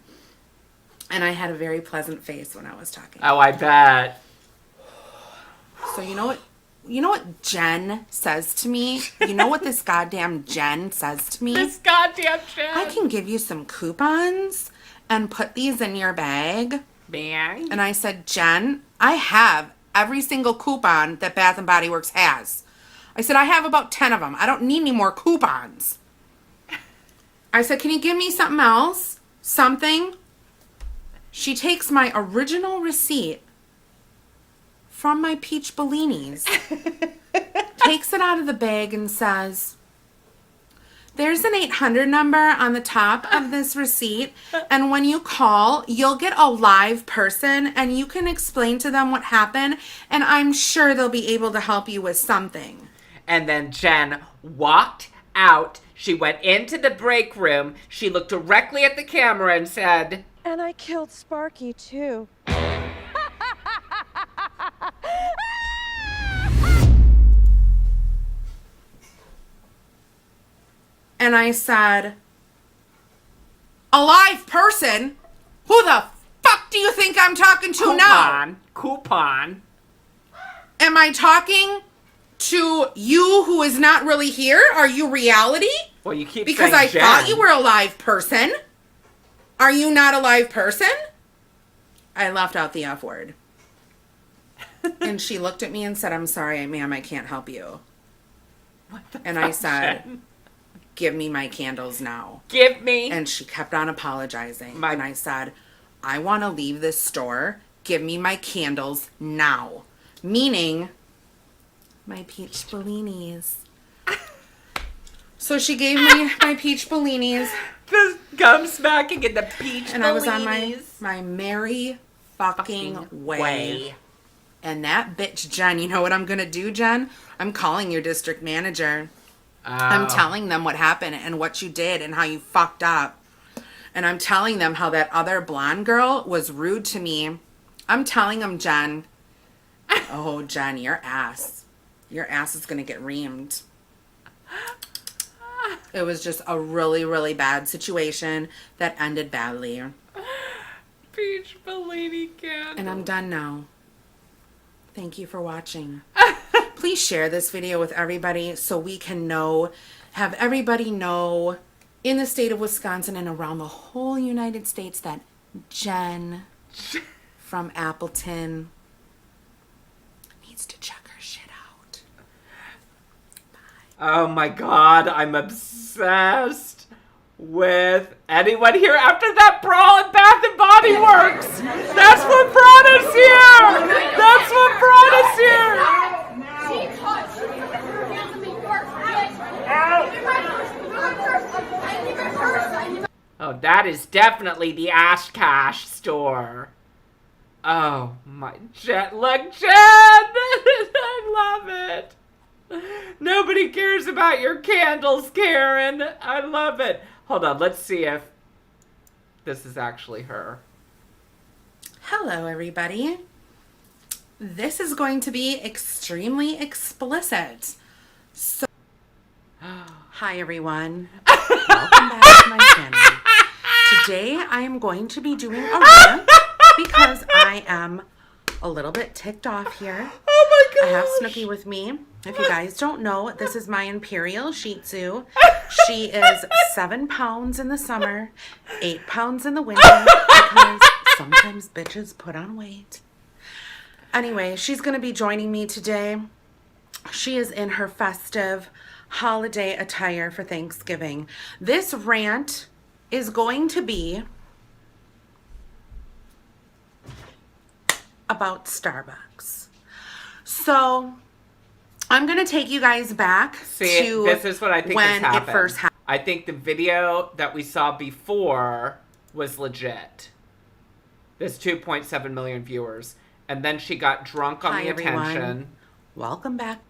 And I had a very pleasant face when I was talking.
Oh, I bet.
So you know what Jen says to me? You know what this goddamn Jen says to me?
This goddamn Jen.
I can give you some coupons and put these in your bag.
Bang.
And I said, Jen, I have every single coupon that Bath & Body Works has. I said, I have about 10 of them. I don't need any more coupons. I said, can you give me something else? Something? She takes my original receipt from my peach Bellinis, takes it out of the bag and says, there's an 800 number on the top of this receipt, and when you call, you'll get a live person, and you can explain to them what happened, and I'm sure they'll be able to help you with something.
And then Jen walked out. She went into the break room. She looked directly at the camera and said,
And I killed Sparky, too.
And I said, a live person? Who the fuck do you think I'm talking to now?
Coupon.
Am I talking to you who is not really here? Are you reality?
Well, you keep
because
saying
I
Jen.
thought you were a live person. Are you not a live person? I left out the F word. And she looked at me and said, I'm sorry, ma'am, I can't help you. And I said,
Jen?
give me my candles now.
Give me.
And she kept on apologizing. And I said, I want to leave this store. Give me my candles now. meaning my peach bellinis. So she gave me my peach bellinis.
The gum smacking and the peach
and
bellinis.
I was on my merry fucking way. And that bitch, Jen, you know what I'm going to do, Jen? I'm calling your district manager. I'm telling them what happened and what you did and how you fucked up. And I'm telling them how that other blonde girl was rude to me. I'm telling them, Jen. Oh, Jen, your ass is going to get reamed. It was just a really, really bad situation that ended badly.
Peach Bellini candy.
And I'm done now. Thank you for watching. Please share this video with everybody so we can have everybody know in the state of Wisconsin and around the whole United States that Jen from Appleton needs to check her shit out.
Oh my god, I'm obsessed with anyone here after that brawl at Bath and Body Works. That's what brought us here. That's what brought us here. Oh, that is definitely the Ash Cash store. Oh my, Jen, look, Jen! I love it. Nobody cares about your candles, Karen. I love it. Hold on, let's see if this is actually her.
Hello, everybody. This is going to be extremely explicit. So, hi, everyone. Welcome back to my channel. Today, I am going to be doing a rant because I am a little bit ticked off here.
Oh my gosh.
I have Snooki with me. If you guys don't know, this is my Imperial Shih Tzu. She is 7 pounds in the summer, 8 pounds in the winter, because sometimes bitches put on weight. Anyway, she's going to be joining me today. She is in her festive holiday attire for Thanksgiving. This rant is going to be about Starbucks. So I'm going to take you guys back to
this is what I think
when
has
it
happened.
first happened.
I think the video that we saw before was legit. There's 2.7 million viewers. And then she got drunk on the
everyone.
attention.
Welcome back.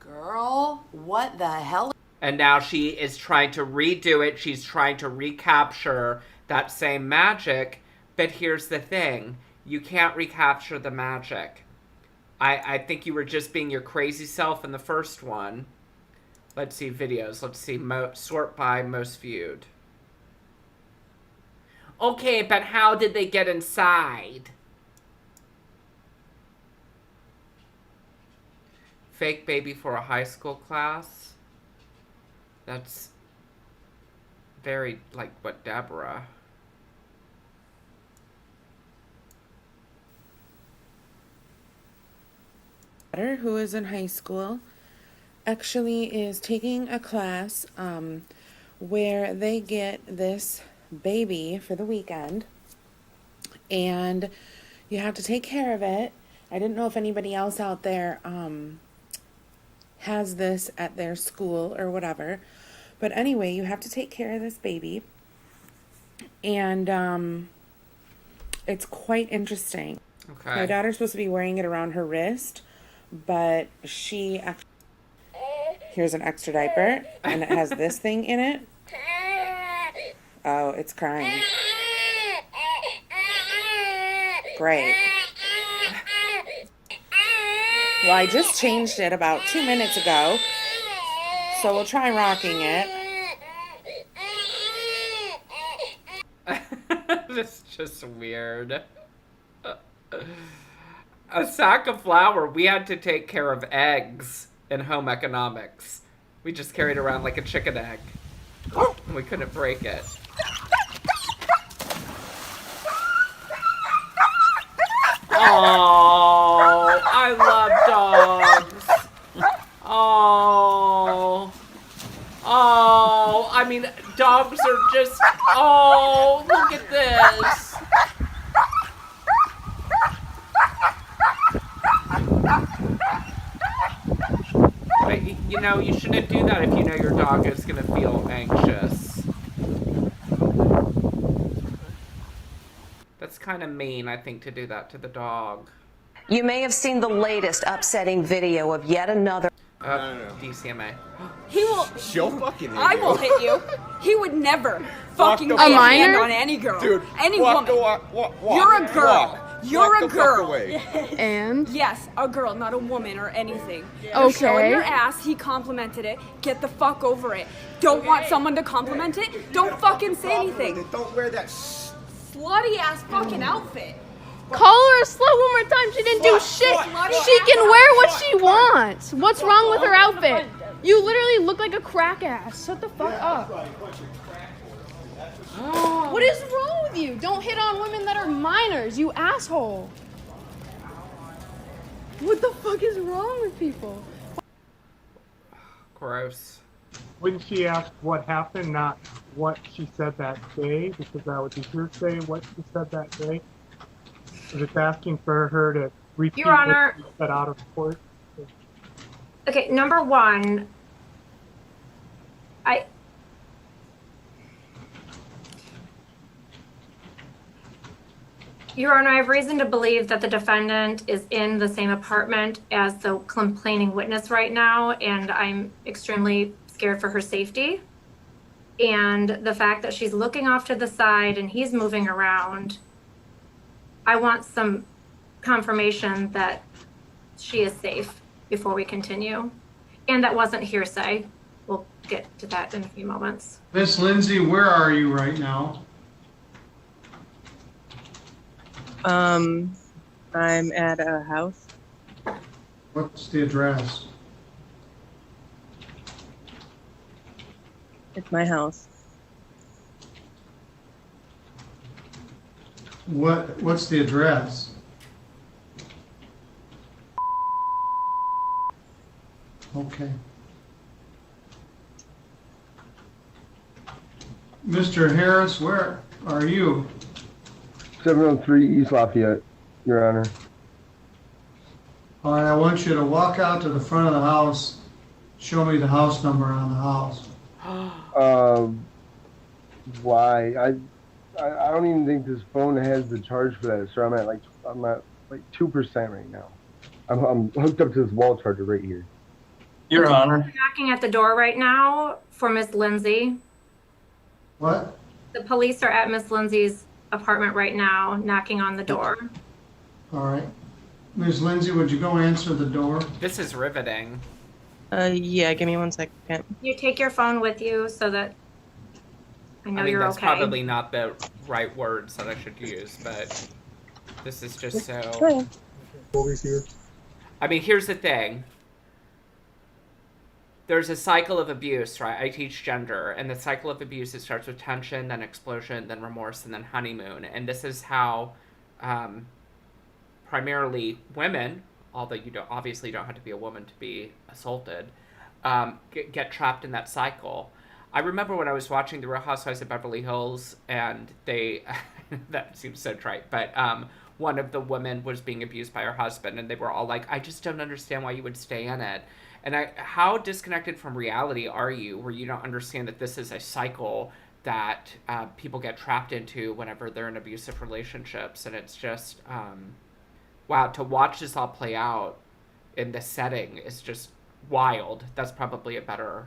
Girl, what the hell?
And now she is trying to redo it. She's trying to recapture that same magic. But here's the thing. You can't recapture the magic. I think you were just being your crazy self in the first one. Let's see videos. Let's see sort by most viewed. Okay, but how did they get inside? Fake baby for a high school class. That's very like what Deborah.
Who is in high school actually is taking a class where they get this baby for the weekend and you have to take care of it. I didn't know if anybody else out there has this at their school or whatever, but anyway, you have to take care of this baby and it's quite interesting.
Okay.
My daughter's supposed to be wearing it around her wrist, but she actually, here's an extra diaper, and it has this thing in it. Oh, it's crying. Great. Well, I just changed it about 2 minutes ago, so we'll try rocking it.
This is just weird. A sack of flour. We had to take care of eggs in home economics. We just carried around like a chicken egg. And we couldn't break it. Oh, I love dogs. Oh. Oh, I mean, dogs are just, oh, look at this. you know, you shouldn't do that if you know your dog is gonna feel anxious. That's kind of mean, I think, to do that to the dog.
You may have seen the latest upsetting video of yet another.
DCMA.
He will.
She'll fucking hit
I
you.
will hit you. He would never fucking
the
lay a
fuck
hand
away.
on any girl.
Dude,
any
walk
woman.
walk,
You're a girl.
walk.
You're
Walk
a
the fuck
girl.
away.
And? Yes, a girl, not a woman or anything. You're
Okay.
showing your ass. He complimented it. Get the fuck over it. Don't want someone to compliment it? Don't fucking say anything.
Don't wear that
slutty ass fucking outfit.
Call her a slut one more time. She didn't do shit. She can wear what she wants. What's wrong with her outfit? You literally look like a crack ass. Shut the fuck up. What is wrong with you? Don't hit on women that are minors, you asshole. What the fuck is wrong with people?
Gross.
When she asked what happened, not what she said that day, because that would be hearsay, what she said that day. It's asking for her to repeat
Your Honor.
what she said out of court.
Okay, number one, Your Honor, I have reason to believe that the defendant is in the same apartment as the complaining witness right now, and I'm extremely scared for her safety. And the fact that she's looking off to the side and he's moving around, I want some confirmation that she is safe before we continue. And that wasn't hearsay. We'll get to that in a few moments.
Miss Lindsay, where are you right now?
I'm at a house.
What's the address?
It's my house.
What's the address? Okay. Mr. Harris, where are you?
703 East Lafayette, Your Honor.
All right, I want you to walk out to the front of the house, show me the house number on the house.
Why? I don't even think this phone has the charge for that, sir. I'm at like 2% right now. I'm hooked up to this wall charger right here.
Your Honor.
We're knocking at the door right now for Miss Lindsay.
What?
The police are at Miss Lindsay's apartment right now, knocking on the door.
All right. Ms. Lindsay, would you go answer the door?
This is riveting.
Yeah, give me 1 second.
You take your phone with you so that I know
I mean,
you're
that's
okay.
probably not the right words that I should use, but this is just so... I mean, here's the thing. There's a cycle of abuse, right? I teach gender, and the cycle of abuse, it starts with tension, then explosion, then remorse, and then honeymoon. And this is how primarily women, although you obviously don't have to be a woman to be assaulted, get trapped in that cycle. I remember when I was watching The Real Housewives of Beverly Hills, and they, that seems so trite, but one of the women was being abused by her husband, and they were all like, I just don't understand why you would stay in it. And how disconnected from reality are you, where you don't understand that this is a cycle that people get trapped into whenever they're in abusive relationships? And it's just, wow, to watch this all play out in this setting is just wild. That's probably a better...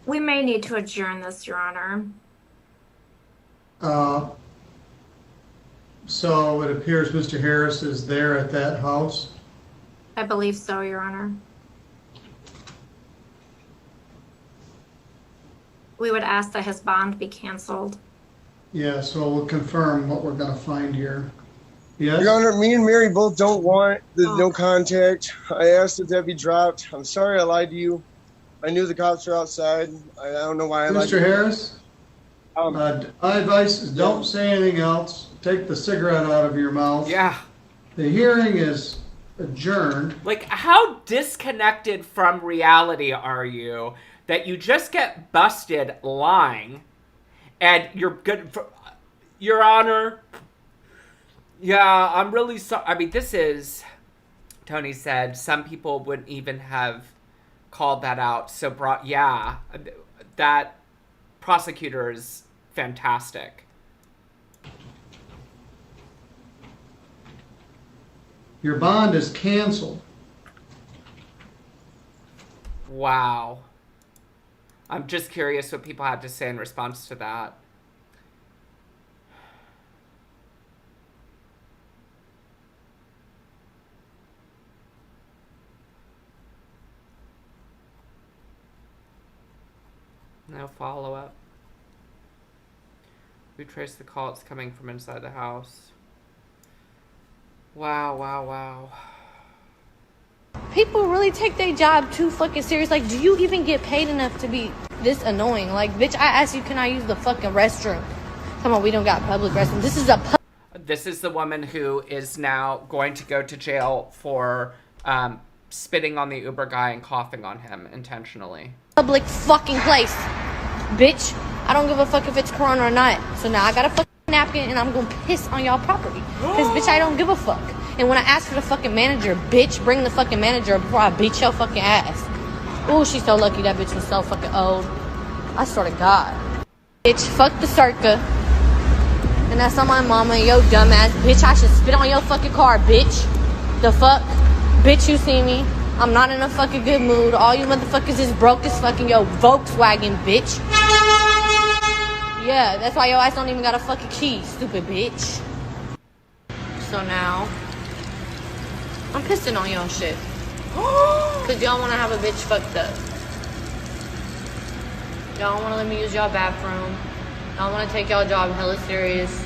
We may need to adjourn this, Your Honor.
So it appears Mr. Harris is there at that house.
I believe so, Your Honor. We would ask that his bond be canceled.
Yeah, so we'll confirm what we're going to find here. Yes?
Your Honor, me and Mary both don't want the no contact. I asked if that be dropped. I'm sorry I lied to you. I knew the cops were outside. I don't know why I lied to
Mr.
you.
Harris, my advice is don't say anything else. Take the cigarette out of your mouth.
Yeah.
The hearing is adjourned.
Like, how disconnected from reality are you that you just get busted lying, And you're good for, Your Honor. Yeah, I'm really sorry. I mean, this is, Tony said, some people wouldn't even have called that out. So, yeah, that prosecutor is fantastic.
Your bond is canceled.
Wow. I'm just curious what people had to say in response to that. No follow-up. We traced the call. It's coming from inside the house. Wow, wow, wow.
People really take their job too fucking serious. Like, do you even get paid enough to be this annoying? Like, bitch, I asked you, can I use the fucking restroom? Come on, we don't got public restrooms. This is a
This is the woman who is now going to go to jail for spitting on the Uber guy and coughing on him intentionally.
public fucking place. Bitch, I don't give a fuck if it's Corona or not. So now I got a fucking napkin and I'm gonna piss on y'all property. Cause bitch, I don't give a fuck. And when I ask for the fucking manager, bitch, bring the fucking manager before I beat your fucking ass. Ooh, she's so lucky that bitch was so fucking old. I swear to God. Bitch, fuck the circa. And that's on my mama, yo dumbass. Bitch, I should spit on your fucking car, bitch. The fuck? Bitch, you see me? I'm not in a fucking good mood. All you motherfuckers is broke as fucking yo Volkswagen, bitch. Yeah, that's why your ass don't even got a fucking key, stupid bitch. So now, I'm pissing on y'all shit. Cause y'all wanna have a bitch fucked up. Y'all wanna let me use y'all bathroom. Y'all wanna take y'all job hella serious.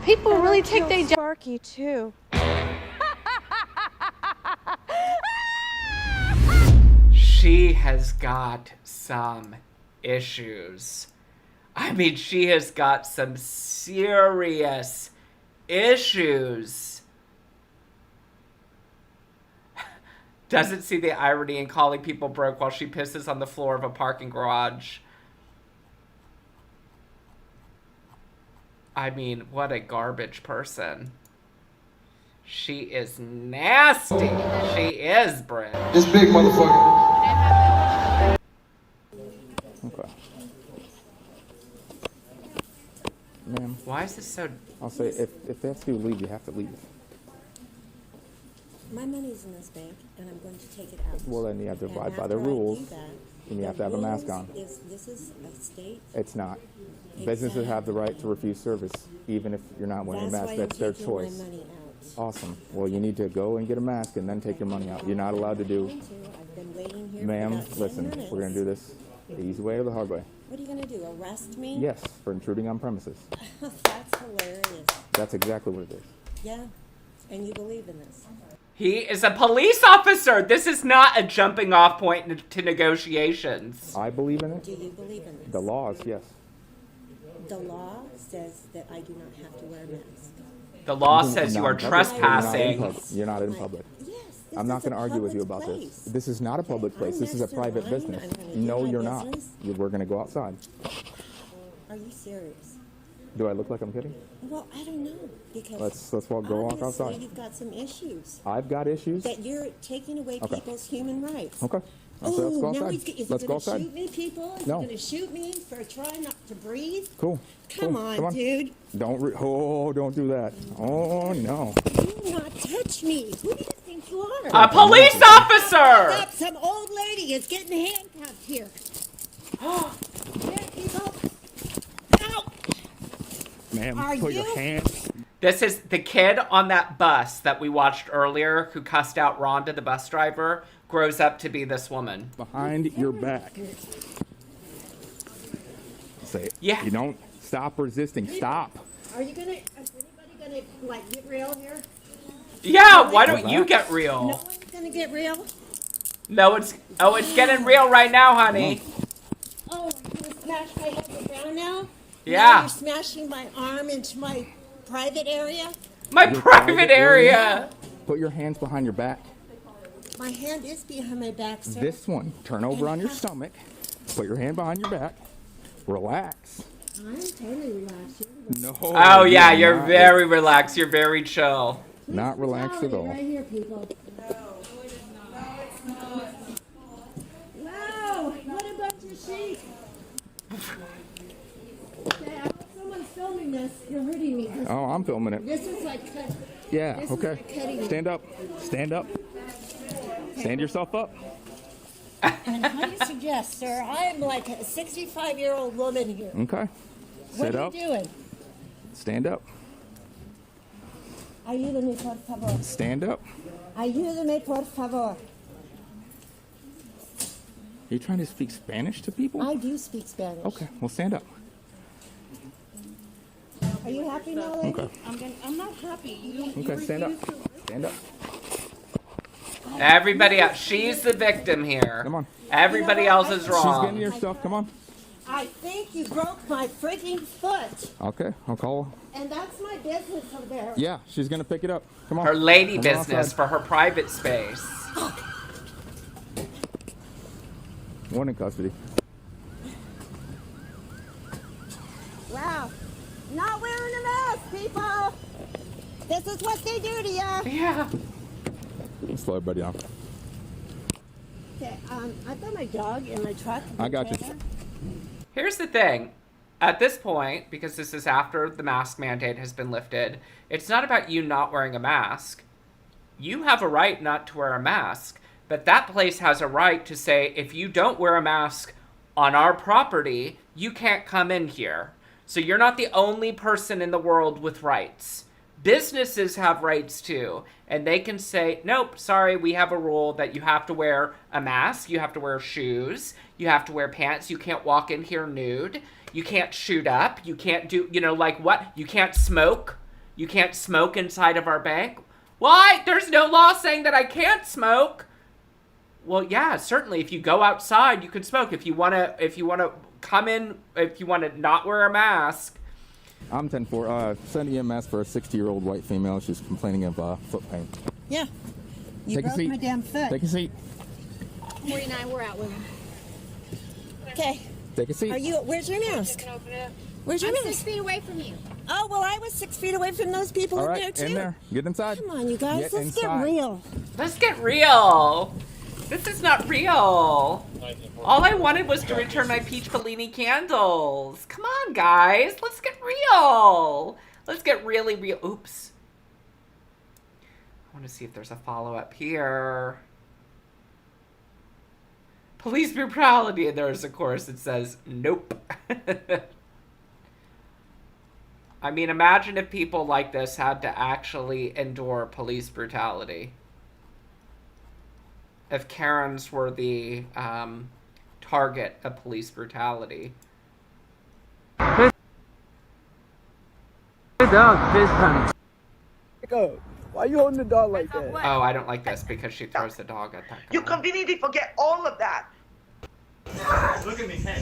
People really take their job.
Sparky too.
She has got some issues. I mean, she has got some serious issues. Doesn't see the irony in calling people broke while she pisses on the floor of a parking garage. I mean, what a garbage person. She is nasty. She is, Brent.
This big motherfucker.
Okay. Ma'am.
Why is this so...
I'll say, if they ask you to leave, you have to leave.
My money's in this bank, and I'm going to take it out.
Well, then you have to
And
abide by the
after I do
rules,
that,
and you have to have a mask on.
This is a state.
It's not.
It's
Businesses have the right to refuse service, even if you're not wearing a
That's
mask.
why
That's
I'm
their
taking
choice.
my money out.
Awesome. Well, you need to go and get a mask and then take your money out. You're not allowed to do...
I've been waiting here
Ma'am,
for about 10
listen,
minutes.
we're going to do this the easy way or the hard way.
What are you going to do, arrest me?
Yes, for intruding on premises.
That's hilarious.
That's exactly what it is.
Yeah, and you believe in this.
He is a police officer. This is not a jumping off point to negotiations.
I believe in it.
Do you believe in this?
The laws, yes.
The law says that I do not have to wear a mask.
The law says you are trespassing.
You're not in public. I'm not going to argue with you about this. This is not a public place. This is a private business. No, you're not. We're going to go outside.
Are you serious?
Do I look like I'm kidding?
Well, I don't know, because
Let's go walk
obviously
outside.
you've got some issues.
I've got issues.
That you're taking away
Okay.
people's human rights.
Okay. Let's go
now
outside.
is
Let's
he
go
going to
outside.
shoot me, people? Is
No.
he going to shoot me for trying not to breathe?
Cool.
Come on, dude.
Don't don't do that. Oh no.
Do not touch me. Who do you think you are?
A police officer!
Stop, some old lady is getting handcuffed here. Here, people.
Ma'am,
Are
put
you?
your hands.
This is the kid on that bus that we watched earlier who cussed out Rhonda, the bus driver, grows up to be this woman.
Behind your back. Say it.
Yeah.
You don't stop resisting. Stop.
Are you gonna? Is anybody gonna like get real here?
Yeah, why don't you get
No
real?
one's gonna get real.
No, it's getting real right now, honey.
Oh, you gonna smash my head to the ground now?
Yeah.
Now you're smashing my arm into my private area.
My
Your
private area.
Put your hands behind your back.
My hand is behind my back, sir.
This one. Turn over on your stomach. Put your hand behind your back. Relax.
I'm totally relaxed.
No.
Oh yeah, you're very relaxed. You're very chill.
Not relaxed at all.
Right here, people. Wow, what a bunch of sheep. Okay, I hope someone's filming this. You're hurting me.
Oh, I'm filming it.
This is like cut.
Yeah,
This is
okay.
like cutting.
Stand up. Stand up. Stand yourself up.
And how do you suggest, sir? I'm like a 65-year-old woman here.
Okay. Sit up.
What are you doing?
Stand up.
Ayúdame, por favor.
Stand up.
Ayúdame, por favor.
Are you trying to speak Spanish to people?
I do speak Spanish.
Okay, well stand up.
Are you happy now, lady?
Okay.
I'm not happy.
Okay, stand up. Stand up.
Everybody else, she's the victim here.
Come on.
Everybody else is wrong.
She's getting your stuff. Come on.
I think you broke my freaking foot.
Okay, I'll call her.
And that's my business over there.
Yeah, she's gonna pick it up. Come on.
Her lady
Come on
business
outside.
for her private space.
One in custody.
Wow. Not wearing a mask, people. This is what they do to you.
Yeah.
Slow everybody down.
Okay, I've got my dog in my truck.
I got you.
Here's the thing. At this point, because this is after the mask mandate has been lifted, it's not about you not wearing a mask. You have a right not to wear a mask, but that place has a right to say, if you don't wear a mask on our property, you can't come in here. So you're not the only person in the world with rights. Businesses have rights too, and they can say, nope, sorry, we have a rule that you have to wear a mask, you have to wear shoes, you have to wear pants, you can't walk in here nude, you can't shoot up, you can't do, like what? You can't smoke inside of our bank. Why? There's no law saying that I can't smoke. Well, yeah, certainly if you go outside, you can smoke. If you want to come in, if you want to not wear a mask.
I'm 10-4. Send EMS for a 60-year-old white female. She's complaining of foot pain.
Yeah. You
Take a
broke
seat.
my damn foot.
Take a seat.
49, we're out, women. Okay.
Take a seat.
Where's your mask? Where's your mask?
6 feet away from you.
Oh, well, I was 6 feet away from those people
All
in
right,
there, too.
in there. Get inside.
Come on, you guys.
Get
Let's
inside.
get real.
Let's get real. This is not real. All I wanted was to return my peach Bellini candles. Come on, guys. Let's get real. Let's get really real. Oops. I want to see if there's a follow-up here. Police brutality. And there's, of course, it says, nope. I mean, imagine if people like this had to actually endure police brutality. If Karens were the target of police brutality.
Hey dog, face time.
Why are you holding the dog like that?
Oh, I don't like this because she throws the dog at that guy.
You conveniently forget all of that.
Look at me, hey.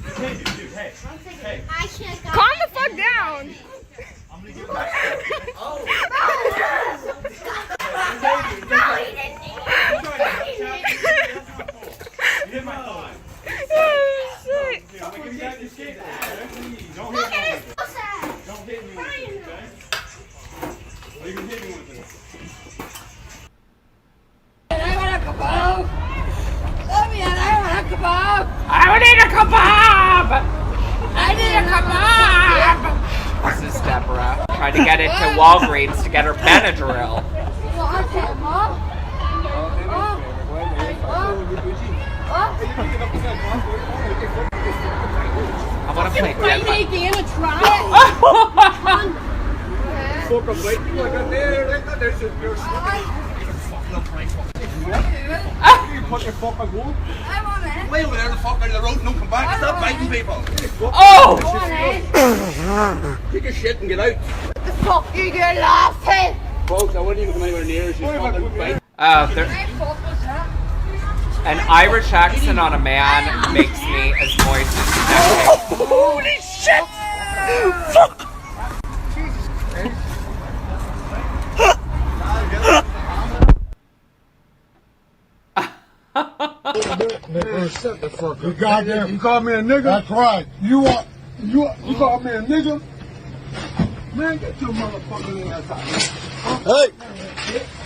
You can't do, dude, hey.
Calm the fuck down.
I'm gonna get back. Oh. You hit my thigh.
Oh, shit.
I'm gonna give you back your skateboard, okay? Don't hit me with it. Don't hit me with it, okay? Or you can hit me with it.
I want a kebab. Let me in. I want a kebab.
I need a kebab!
I need a kebab.
This is Deborah trying to get into Walgreens to get her Benadryl. I want to play
Way over there, the fuck out of the road, don't come back. Stop biting people.
Oh!
Take your shit and get out.
The fuck you get lost in?
Folks, I wouldn't even come anywhere near. She's fucking biting.
An Irish accent on a man makes me as moist as nectar.
Holy shit! Fuck!
nigga. Shut the fuck up. You goddamn. You call me a nigga? That's right. You call me a nigga? Man, get your motherfucking ass out. Hey!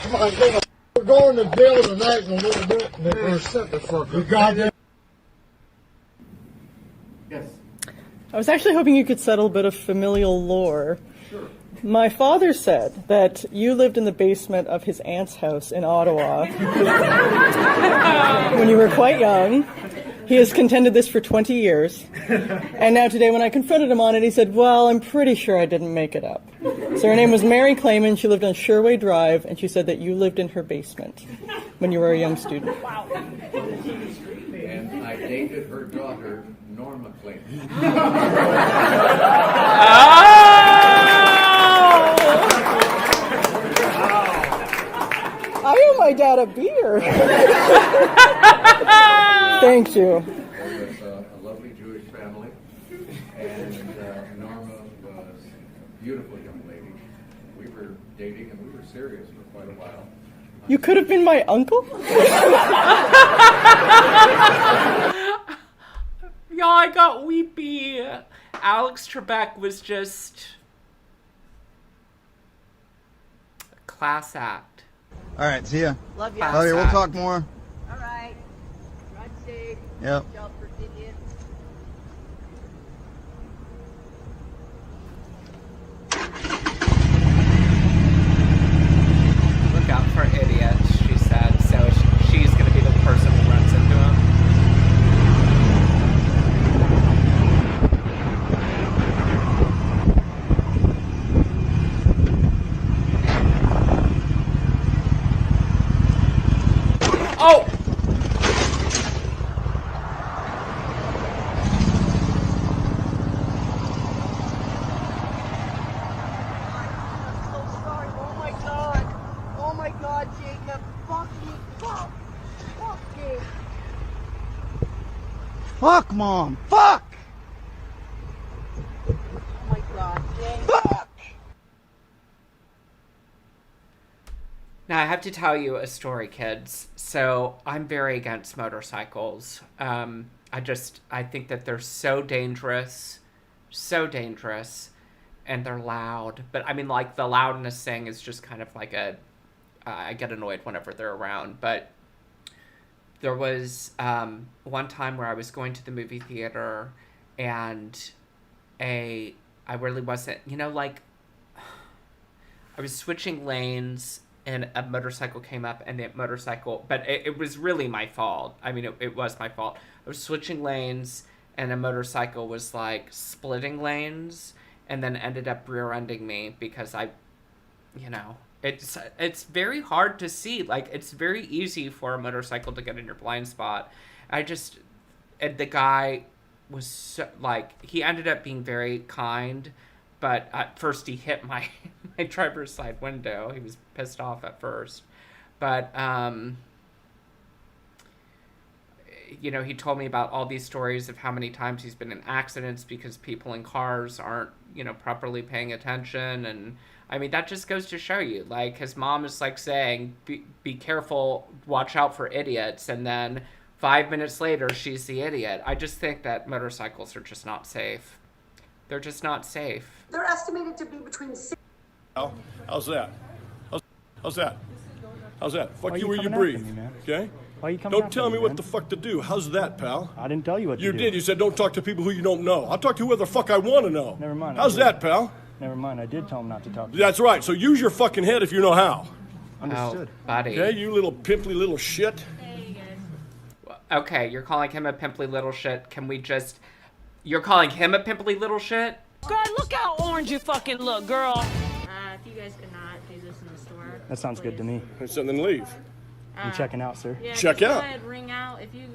Come on, nigga. We're going to jail tonight in a little bit, nigga. Shut the fuck up. You goddamn.
Yes.
I was actually hoping you could settle a bit of familial lore.
Sure.
My father said that you lived in the basement of his aunt's house in Ottawa when you were quite young. He has contended this for 20 years. And now today when I confronted him on it, he said, well, I'm pretty sure I didn't make it up. So her name was Mary Clayman. She lived on Sherway Drive, and she said that you lived in her basement when you were a young student.
And I dated her daughter, Norma Clayton.
I owe my dad a beer. Thank you.
It was a lovely Jewish family, and Norma was a beautiful young lady. We were dating and we were serious for quite a while.
You could have been my uncle?
Y'all, I got weepy. Alex Trebek was just a class act.
All right, see ya.
Love you.
Love you. We'll talk more.
All right. Ride safe.
Yep.
Y'all for idiots.
Look out for idiots, she said. So she's going to be the person who runs into him. Oh!
Oh my God, Jacob. Fuck you. Fuck you.
Fuck, Mom. Fuck.
Oh my God, Jacob.
Fuck.
Now, I have to tell you a story, kids. So, I'm very against motorcycles. I think that they're so dangerous, and they're loud. But, I mean, like, the loudness thing is just kind of like I get annoyed whenever they're around. But there was one time where I was going to the movie theater, and I really wasn't, I was switching lanes, and a motorcycle came up, and the motorcycle, but it was really my fault. I mean, it was my fault. I was switching lanes, and a motorcycle was, like, splitting lanes, and then ended up rear-ending me because it's very hard to see. Like, it's very easy for a motorcycle to get in your blind spot. And the guy was so, like, he ended up being very kind, but at first he hit my driver's side window. He was pissed off at first. But, he told me about all these stories of how many times he's been in accidents because people in cars aren't, properly paying attention. And, I mean, that just goes to show you. Like, his mom is, like, saying, be careful, watch out for idiots. And then 5 minutes later, she's the idiot. I just think that motorcycles are just not safe. They're just not safe.
They're estimated to be between 6.
How's that? How's that? How's that? Fuck you where you breathe. Okay?
Why are you coming
Don't tell me what the fuck to do. How's that, pal?
I didn't tell you what to do.
You did. You said don't talk to people who you don't know. I'll talk to whoever the fuck I want to know.
Never mind.
How's that, pal?
Never mind. I did tell him not to talk to you.
That's right. So use your fucking head if you know how.
Understood.
Oh, buddy.
Okay, you little pimply little shit.
Okay, you're calling him a pimply little shit. Can we just... You're calling him a pimply little shit?
Girl, look how orange you fucking look, girl.
If you guys could not do this in the store.
That sounds good to me.
So then leave.
I'm checking out, sir.
Yeah,
check
go
out.
ahead, ring out. If you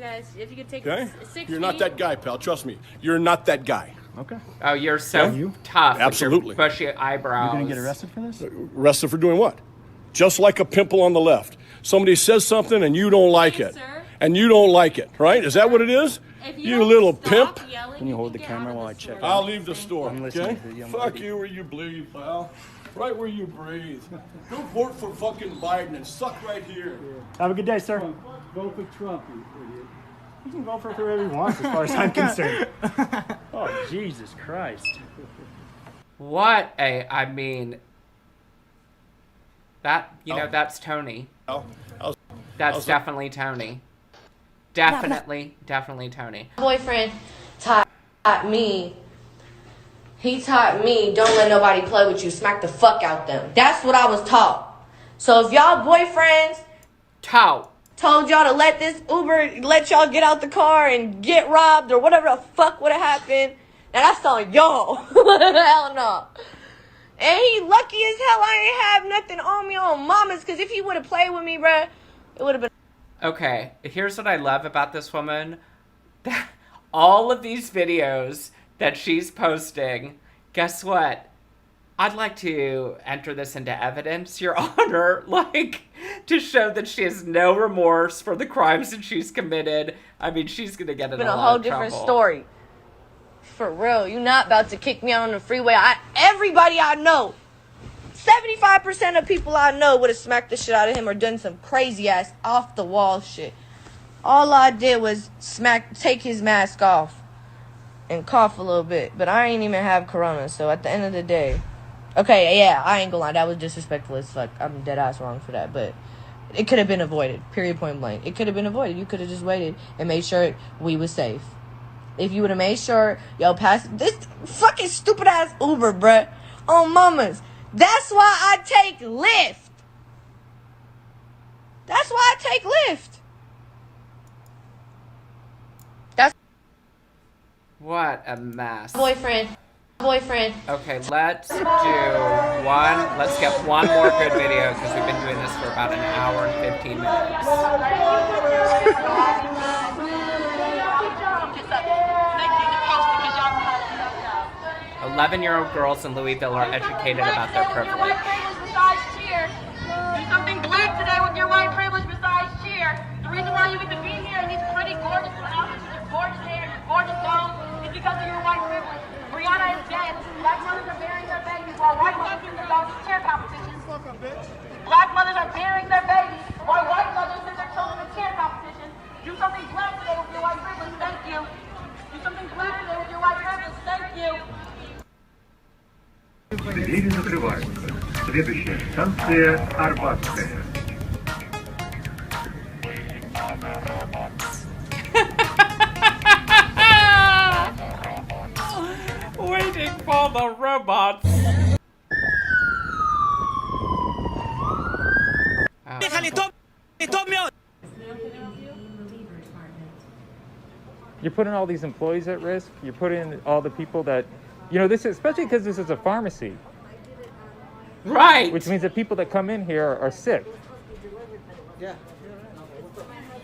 could take
Okay?
6
You're not that guy, pal. Trust me. You're not that guy.
Okay.
Oh, you're so
Okay.
tough.
Absolutely.
With your bushy eyebrows.
You're gonna get arrested for this?
Arrested for doing what? Just like a pimple on the left. Somebody says something and you don't like it.
Sir.
And you don't like it, right? Is that what it is? You little pimp.
Can you hold the camera while I check?
I'll leave the store,
I'm listening
okay?
to the young
Fuck
lady.
you where you breathe, pal. Right where you breathe. Go vote for fucking Biden and suck right here.
Have a good day, sir.
Vote for Trump, you idiot.
He can go for whoever he wants as far as I'm concerned. Oh, Jesus Christ.
What a, I mean, that, you know, that's Tony. That's definitely Tony. Definitely Tony.
Boyfriend taught me, he taught me, don't let nobody play with you, smack the fuck out them. That's what I was taught. So if y'all boyfriends told y'all to let this Uber, let y'all get out the car and get robbed or whatever the fuck would have happened, now that's on y'all. Hell no. And he lucky as hell I ain't have nothing on me on mamas, because if he would have played with me, bruh, it would have been...
Okay, here's what I love about this woman. All of these videos that she's posting, guess what? I'd like to enter this into evidence, Your Honor, like, to show that she has no remorse for the crimes that she's committed. I mean, she's gonna get in a lot of trouble.
Been a whole different story. For real, you not about to kick me out on the freeway. Everybody I know, 75% of people I know would have smacked the shit out of him or done some crazy ass off the wall shit. All I did was take his mask off and cough a little bit, but I ain't even have corona. So at the end of the day, okay, yeah, I ain't gonna lie, that was disrespectful as fuck. I'm dead ass wrong for that, but it could have been avoided. Period, point blank. It could have been avoided. You could have just waited and made sure we was safe. If you would have made sure, yo, pass this fucking stupid ass Uber, bruh, on mamas. That's why I take Lyft. That's why I take Lyft. That's
what a mess.
Boyfriend.
Okay, let's get one more good video because we've been doing this for about an hour and 15 minutes. 11-year-old girls in Louisville are educated about their privilege.
Do something black today with your white privilege besides cheer. The reason why you get to be here in these pretty gorgeous outfits with your gorgeous hair and your gorgeous gown is because of your white privilege. Brianna is dead. Black mothers are burying their babies while white mothers send their daughters to cheer competitions. Black mothers are burying their babies while white mothers send their children to cheer competitions. Do something black today with your white privilege. Thank you. Do something black today with your white privilege. Thank you.
Двери закрываются. Следующая станция Арбатская.
Waiting for the robots.
You're putting all these employees at risk. You're putting all the people that, you know, this is, especially because this is a pharmacy.
Right.
Which means that people that come in here are sick. Yeah.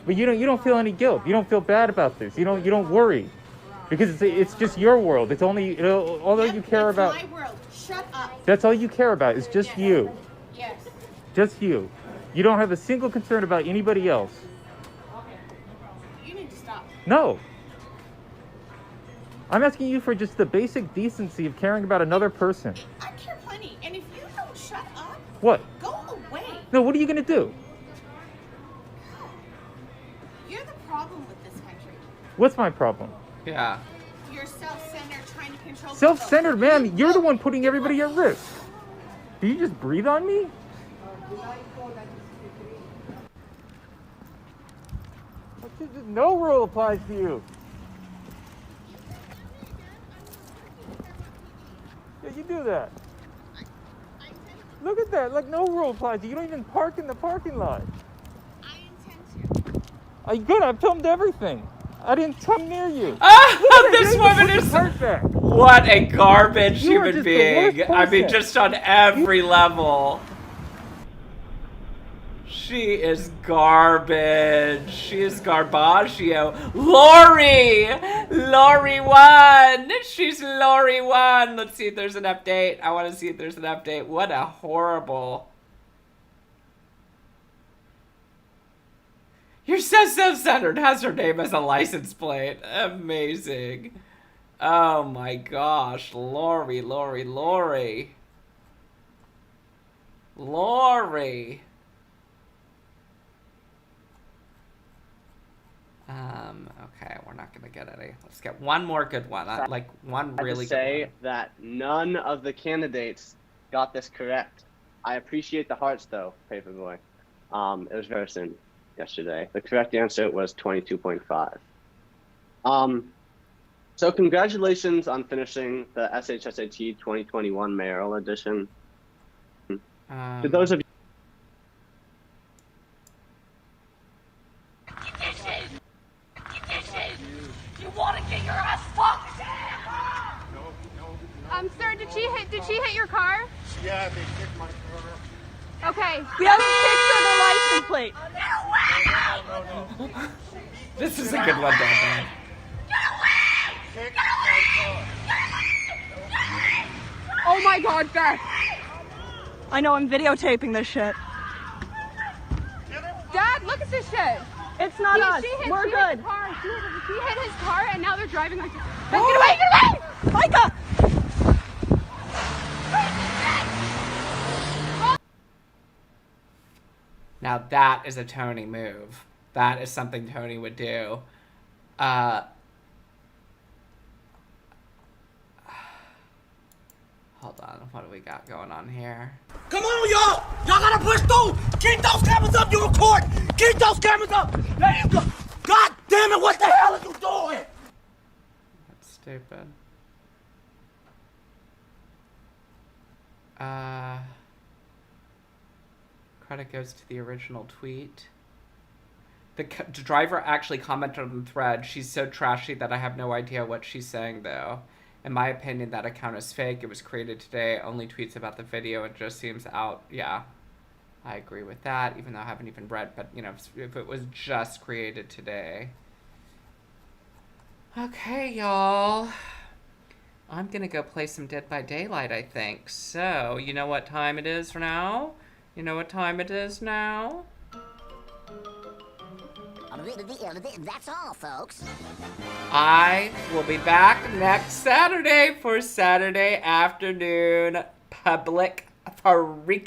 But you don't feel any guilt. You don't feel bad about this. You don't worry, because it's just your world. It's only although you care about.
My world. Shut up.
That's all you care about. It's just you.
Yes.
Just you. You don't have a single concern about anybody else.
You need to stop.
No. I'm asking you for just the basic decency of caring about another person.
I care plenty, and if you don't shut up,
What?
go away.
No, what are you going to do?
You're the problem with this country.
What's my problem?
Yeah.
You're self-centered, trying to control.
Self-centered, man. You're the one putting everybody at risk. Do you just breathe on me? No rule applies to you. Yeah, you do that. Look at that. Like, no rule applies to you. You don't even park in the parking lot.
I intend to.
Good. I've filmed everything. I didn't come near you.
Ah, this woman is what a garbage human being. I mean, just on every level. She is garbage. She is garbaggio. Lori won. She's Lori won. Let's see if there's an update. I want to see if there's an update. What a horrible. You're so self-centered. Has her name as a license plate. Amazing. Oh my gosh. Lori. Okay, we're not gonna get any. Let's get one more good one. Like one really good
say
one.
that none of the candidates got this correct. I appreciate the hearts though, Paperboy. It was very soon yesterday. The correct answer was 22.5. So congratulations on finishing the SHSAT 2021 mayoral edition. To those of you
You want to get your ass fucked?
Sir, did she hit your car?
Yeah, they kicked my car.
Okay. We have a picture of the license plate.
This is a good one, Dad.
Oh my God, Beth. I know, I'm videotaping this shit. Dad, look at this shit. It's not us. We're good. He hit his car and now they're driving like this. Beth, get away, get away! Micah!
Now that is a Tony move. That is something Tony would do. Hold on, what do we got going on here?
Come on, y'all! Y'all gotta push through! Keep those cameras up, you record! Keep those cameras up! There you go! God damn it, what the hell are you doing?
That's stupid. Credit goes to the original tweet. The driver actually commented on the thread, "She's so trashy that I have no idea what she's saying, though. In my opinion, that account is fake. It was created today. Only tweets about the video. It just seems out." Yeah, I agree with that, even though I haven't even read. But, you know, if it was just created today. Okay, y'all. I'm going to go play some Dead by Daylight, I think. So, you know what time it is now? You know what time it is now?
That's all, folks.
I will be back next Saturday for Saturday afternoon public freakout.